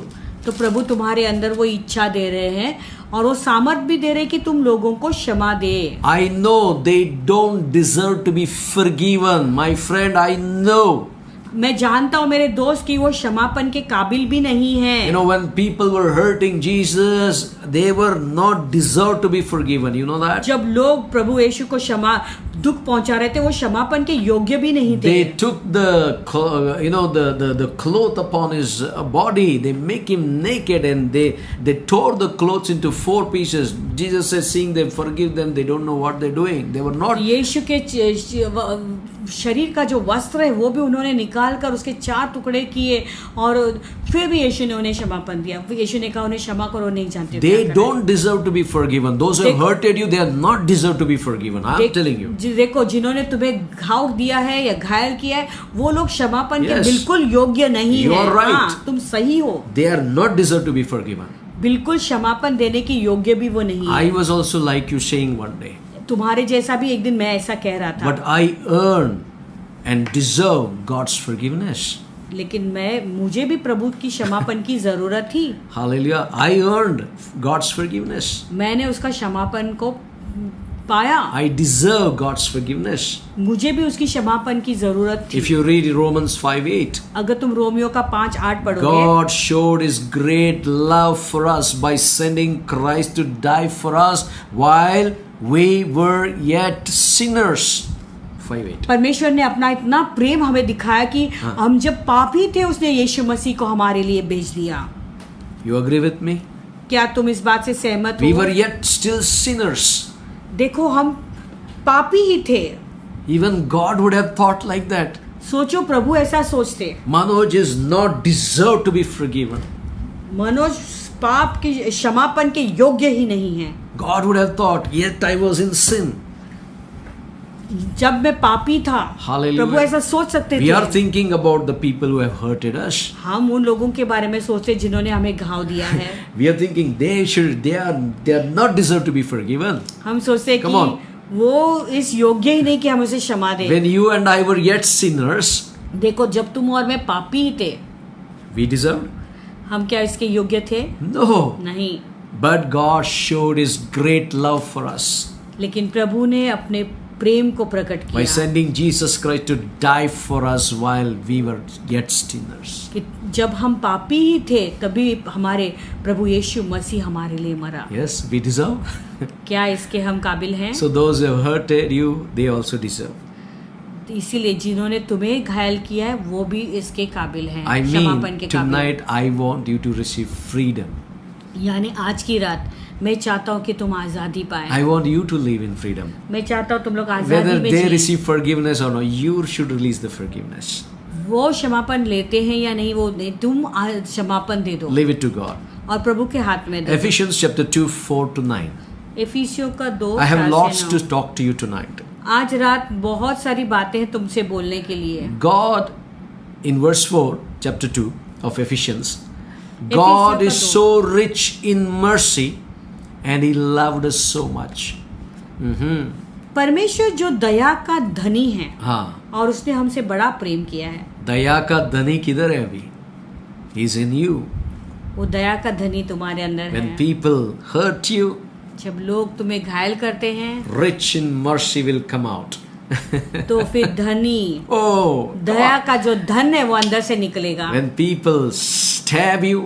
तो प्रभु तुम्हारे अंदर वो इच्छा दे रहे हैं और वो सामर्थ भी दे रहे हैं कि तुम लोगों को क्षमा दे। I know they don't deserve to be forgiven. My friend, I know. मैं जानता हूँ मेरे दोस्त कि वो क्षमापन के काबिल भी नहीं है। You know, when people were hurting Jesus, they were not deserved to be forgiven. You know that? जब लोग प्रभु यीशु को क्षमा दुख पहुंचा रहे थे वो क्षमापन के योग्य भी नहीं थे। They took the cloth upon his body. They make him naked and they tore the clothes into 4 pieces. Jesus says, seeing them, forgive them. They don't know what they're doing. They were not. यीशु के शरीर का जो वस्त्र है वो भी उन्होंने निकाल कर उसके 4 टुकड़े किए और फिर भी यीशु ने उन्हें क्षमापन दिया। यीशु ने कहा उन्हें क्षमा करो, नहीं जानते। They don't deserve to be forgiven. Those who have hurted you, they are not deserved to be forgiven. I'm telling you. देखो, जिन्होंने तुम्हें घाव दिया है या घायल किया है वो लोग क्षमापन के Yes. बिल्कुल योग्य नहीं You है। are right. हाँ, तुम सही हो, They are not deserved to be forgiven. बिल्कुल क्षमापन देने की योग्य भी वो नहीं है। I was also like you saying one day, तुम्हारे जैसा भी एक दिन मैं ऐसा कह रहा था, but I earn and deserve God's forgiveness. लेकिन मुझे भी प्रभु की क्षमापन की जरूरत थी। Hallelujah. I earned God's forgiveness. मैंने उसका क्षमापन को पाया। I deserve God's forgiveness. मुझे भी उसकी क्षमापन की जरूरत थी। If you read Romans 5:8, अगर तुम रोमियो का 5:8 पढ़ोगे, God showed his great love for us by sending Christ to die for us while we were yet sinners. 5:8. परमेश्वर ने अपना इतना प्रेम हमें दिखाया कि हम जब पापी थे उसने यीशु मसीह को हमारे लिए भेज दिया। You agree with me? क्या तुम इस बात से सहमत We हो? were yet still sinners. देखो, हम पापी ही थे। Even God would have thought like that. सोचो, प्रभु ऐसा सोचते। Manoj is not deserved to be forgiven. Manoj पाप के क्षमापन के योग्य ही नहीं है। God would have thought, yet I was in sin. जब मैं पापी था, Hallelujah. प्रभु ऐसा सोच सकते We are थे। thinking about the people who have hurted us. हम उन लोगों के बारे में सोचते जिन्होंने हमें घाव दिया है। We are thinking they are not deserved to be forgiven. हम सोचते Come कि on. वो इस योग्य ही नहीं कि हम उसे क्षमा दें। When you and I were yet sinners, देखो, जब तुम और मैं पापी ही थे, we deserved? हम क्या इसके योग्य थे? No. नहीं। But God showed his great love for us लेकिन प्रभु ने अपने प्रेम को प्रकट by किया sending Jesus Christ to die for us while we were yet sinners. कि जब हम पापी ही थे तभी हमारे प्रभु यीशु मसीह हमारे लिए मरा। Yes, we deserve. क्या इसके हम काबिल हैं? So those who have hurted you, they also deserve. इसीलिए जिन्होंने तुम्हें घायल किया है वो भी इसके काबिल हैं, I क्षमापन mean, के काबिल। tonight I want you to receive freedom. यानी आज की रात मैं चाहता हूँ कि तुम आजादी पाए। I want you to live in freedom. मैं चाहता हूँ तुम लोग आजादी Whether में they जिए। receive forgiveness or not, you should release the forgiveness. वो क्षमापन लेते हैं या नहीं, वो नहीं, तुम क्षमापन दे दो Leave it to God. और प्रभु के हाथ में दो। Ephesians chapter 2, 4-9. इफिसियों का 2 I have 4 lots से to 9। talk to you tonight. आज रात बहुत सारी बातें हैं तुमसे बोलने के लिए। God, in verse 4, chapter 2 of Ephesians, God is so rich in mercy and He loved us so much. परमेश्वर जो दया का धनी है हाँ, और उसने हमसे बड़ा प्रेम किया है। दया का धनी किधर है अभी? He is in you. वो दया का धनी तुम्हारे अंदर When है। people hurt you, जब लोग तुम्हें घायल करते हैं rich in mercy will come out. तो फिर धनी Oh, दया का जो धन है वो अंदर से निकलेगा। when people stab you,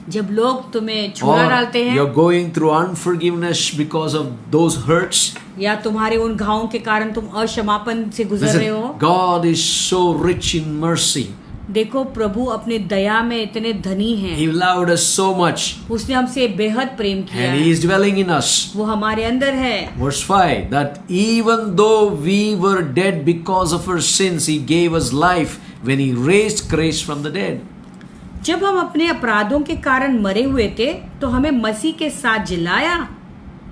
जब लोग तुम्हें छुरा डालते or हैं you're going through unforgiveness because of those hurts, या तुम्हारे उन घावों के कारण तुम अक्षमापन से गुजर रहे हो, listen, God is so rich in mercy. देखो प्रभु अपने दया में इतने धनी हैं। He loved us so much उसने हमसे बेहद प्रेम किया and He है। is dwelling in us. वो हमारे अंदर है। Verse 5, that even though we were dead because of our sins, He gave us life when He raised Christ from the dead. जब हम अपने अपराधों के कारण मरे हुए थे तो हमें मसीह के साथ जिलाया।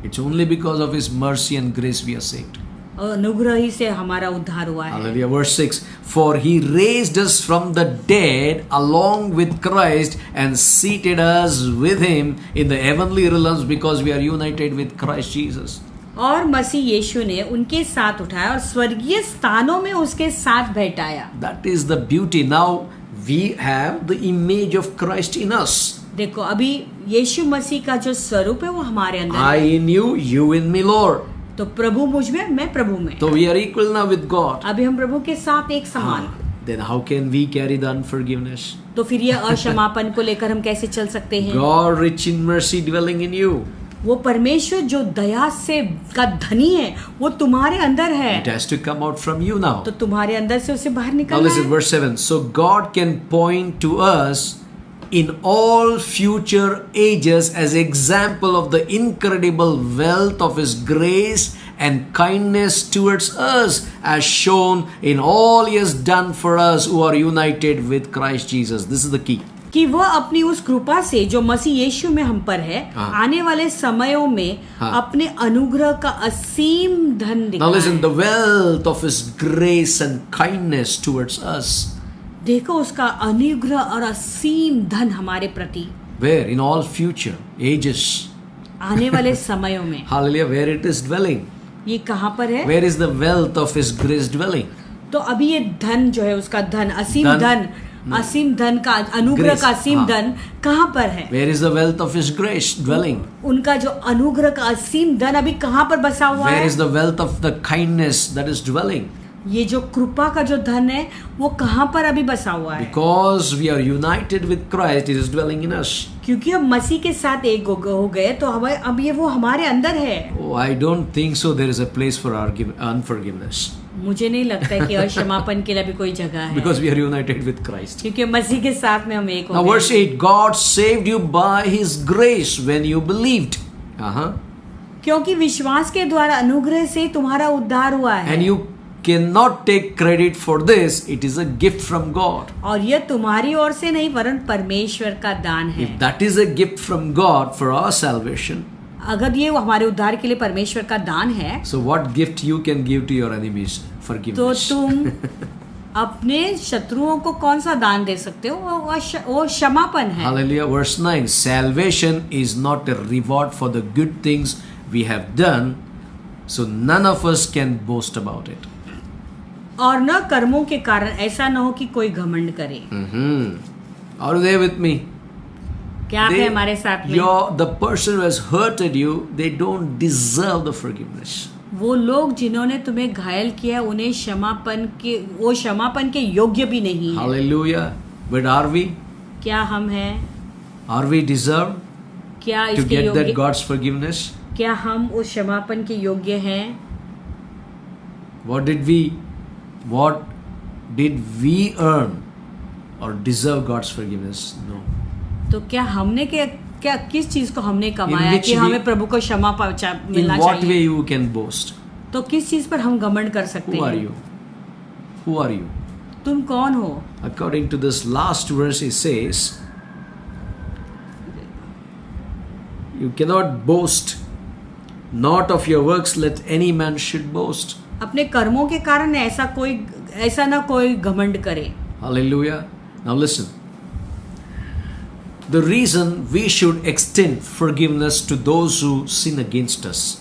It's only because of His mercy and grace we are saved. अनुग्रह ही से हमारा उद्धार हुआ है। Hallelujah. Verse 6, for He raised us from the dead along with Christ and seated us with Him in the heavenly realms because we are united with Christ Jesus. और मसीह यीशु ने उनके साथ उठाया और स्वर्गीय स्थानों में उसके साथ बैठाया। That is the beauty. Now we have the image of Christ in us. देखो अभी यीशु मसीह का जो स्वरूप है वो हमारे अंदर I है। in you, you in me, Lord. तो प्रभु मुझ में, मैं प्रभु में। So we are equal now with God. अभी हम प्रभु के साथ एक समान। Then how can we carry the unforgiveness? तो फिर ये अक्षमापन को लेकर हम कैसे चल सकते हैं? God rich in mercy dwelling in you. वो परमेश्वर जो दया से का धनी है वो तुम्हारे अंदर है। It has to come out from you now. तो तुम्हारे अंदर से उसे बाहर Now निकलना listen, है। verse 7. So God can point to us in all future ages as example of the incredible wealth of His grace and kindness towards us, as shown in all He has done for us who are united with Christ Jesus. This is the key. कि वह अपनी उस कृपा से जो मसीह यीशु में हम पर है, हाँ। आने वाले समयों में हाँ। अपने अनुग्रह का असीम धन Now दिखाए। listen, the wealth of His grace and kindness towards us. देखो उसका अनुग्रह और असीम धन हमारे प्रति Where? In all future ages. आने वाले समयों में। Hallelujah. Where it is dwelling. ये कहाँ पर है? Where is the wealth of His grace dwelling? तो अभी ये धन जो है उसका धन असीम धन, असीम धन का अनुग्रह Grace, का असीम हाँ। धन कहाँ पर है? Where is the wealth of His grace dwelling? उनका जो अनुग्रह का असीम धन अभी कहाँ पर बसा हुआ Where है? is the wealth of the kindness that is dwelling? ये जो कृपा का जो धन है वो कहाँ पर अभी बसा हुआ है? Because we are united with Christ, it is dwelling in us. क्योंकि हम मसीह के साथ एक हो गए तो हमें अब ये वो हमारे अंदर है। Oh, I don't think so. There is a place for unforgiveness. मुझे नहीं लगता है कि अक्षमापन के लिए भी कोई जगह है, Because we are united with Christ. क्योंकि मसीह के साथ में हम एक Now हो verse गए। 8, God saved you by His grace when you believed. क्योंकि विश्वास के द्वारा अनुग्रह से तुम्हारा उद्धार हुआ है। And you cannot take credit for this. It is a gift from God. और यह तुम्हारी ओर से नहीं वरन परमेश्वर का दान है। If that is a gift from God for our salvation, अगर ये हमारे उद्धार के लिए परमेश्वर का दान है so what gift you can give to your enemies? तो Forgiveness. तुम अपने शत्रुओं को कौन सा दान दे सकते हो? वो क्षमापन है। Hallelujah. Verse 9, salvation is not a reward for the good things we have done, so none of us can boast about it. और न कर्मों के कारण, ऐसा न हो कि कोई घमंड करे। Are you there with me? क्या आप है हमारे साथ में? The person who has hurted you, they don't deserve the forgiveness. वो लोग जिन्होंने तुम्हें घायल किया उन्हें वो क्षमापन के योग्य भी नहीं है। Hallelujah. But are we? क्या हम हैं? Are we deserved क्या to इसके get that योग्य? God's forgiveness? क्या हम उस क्षमापन के योग्य हैं? What did we earn or deserve God's forgiveness? No. तो क्या हमने क्या किस चीज को हमने कमाया which कि we- हमें प्रभु को क्षमा In मिलना what way चाहिए? you can boast? तो किस चीज पर हम घमंड कर सकते Who are हैं? you? Who are you? तुम कौन हो? According to this last verse, it says, you cannot boast, not of your works, let any man should boast. अपने कर्मों के कारण ऐसा ना कोई घमंड करे। Hallelujah. Now listen. The reason we should extend forgiveness to those who sin against us.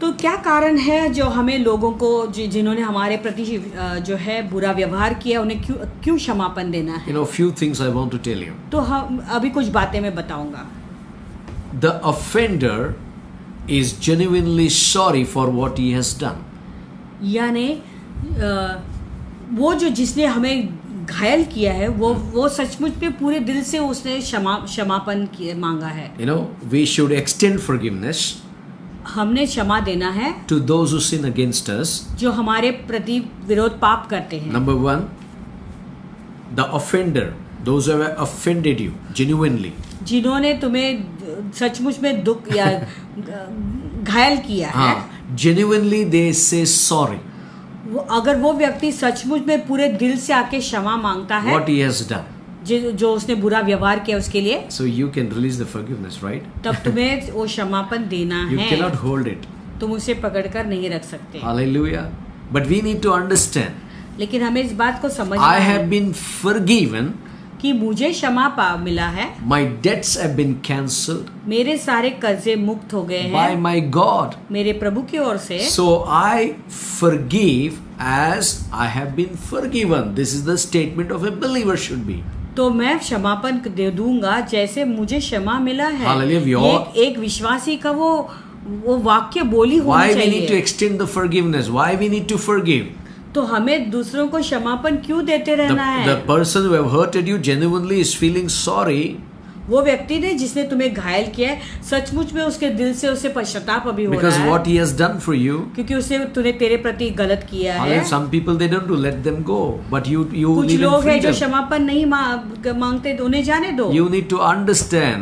तो क्या कारण है जो हमें लोगों को जिन्होंने हमारे प्रति जो है बुरा व्यवहार किया उन्हें क्यों क्षमापन देना है? Few things I want to tell you. तो हम अभी कुछ बातें मैं बताऊंगा। The offender is genuinely sorry for what he has done. यानी वो जो जिसने हमें घायल किया है वो सचमुच में पूरे दिल से उसने क्षमापन मांगा है। We should extend forgiveness हमने क्षमा देना है to those who sin against us. जो हमारे प्रति विरोध पाप करते हैं। Number 1, the offender, those who have offended you genuinely. जिन्होंने तुम्हें सचमुच में दुख या घायल किया है, Genuinely they say sorry. अगर वो व्यक्ति सचमुच में पूरे दिल से आके क्षमा मांगता है What he has done. जो उसने बुरा व्यवहार किया उसके लिए, So you can release the forgiveness, right? तब तुम्हें वो क्षमापन देना You है। cannot hold it. तुम उसे पकड़कर नहीं रख सकते। Hallelujah. But we need to understand. लेकिन हमें इस बात को समझना I have है been forgiven. कि मुझे क्षमा मिला है, My debts have been cancelled मेरे सारे कर्जे मुक्त हो गए by हैं my God. मेरे प्रभु की ओर से। So I forgive as I have been forgiven. This is the statement of a believer should be. तो मैं क्षमापन दे दूंगा जैसे मुझे क्षमा मिला है। Hallelujah. We all- एक विश्वासी का वो वाक्य बोली Why होनी we need to चाहिए। extend the forgiveness? Why we need to forgive? तो हमें दूसरों को क्षमापन क्यों देते रहना है? The person who have hurted you genuinely is feeling sorry. वो व्यक्ति ने जिसने तुम्हें घायल किया है, सचमुच में उसके दिल से उसे पश्चाताप अभी हो Because रहा what है, he has done for you. क्योंकि उसने तेरे प्रति गलत किया है। Hallelujah. Some people they don't do, let them go. But you कुछ live in लोग हैं जो freedom. क्षमापन नहीं मांगते, तो उन्हें जाने दो। You need to understand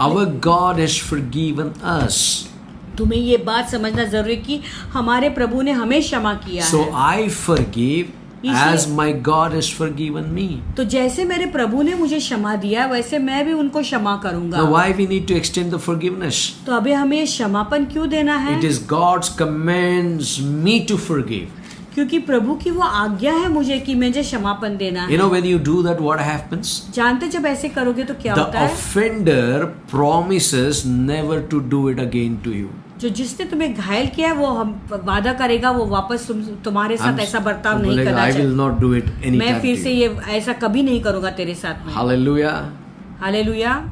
our God has forgiven us. तुम्हें ये बात समझना जरूरी है कि हमारे प्रभु ने हमें क्षमा किया So है। I forgive as my God has forgiven me. तो जैसे मेरे प्रभु ने मुझे क्षमा दिया वैसे मैं भी उनको क्षमा करूंगा। Now why we need to extend the forgiveness? तो अभी हमें क्षमापन क्यों देना है? It is God's commands me to forgive. क्योंकि प्रभु की वो आज्ञा है मुझे कि मुझे क्षमापन देना You है। know when you do that, what happens? जानते जब ऐसे करोगे तो क्या The होता है? offender promises never to do it again to you. जो जिसने तुम्हें घायल किया है वो हम वादा करेगा वो वापस तुम्हारे साथ ऐसा बर्ताव नहीं करना I will चाहिए। not do it मैं anytime. फिर to से you. ये ऐसा कभी नहीं करूंगा तेरे साथ में। Hallelujah. हालेलुया।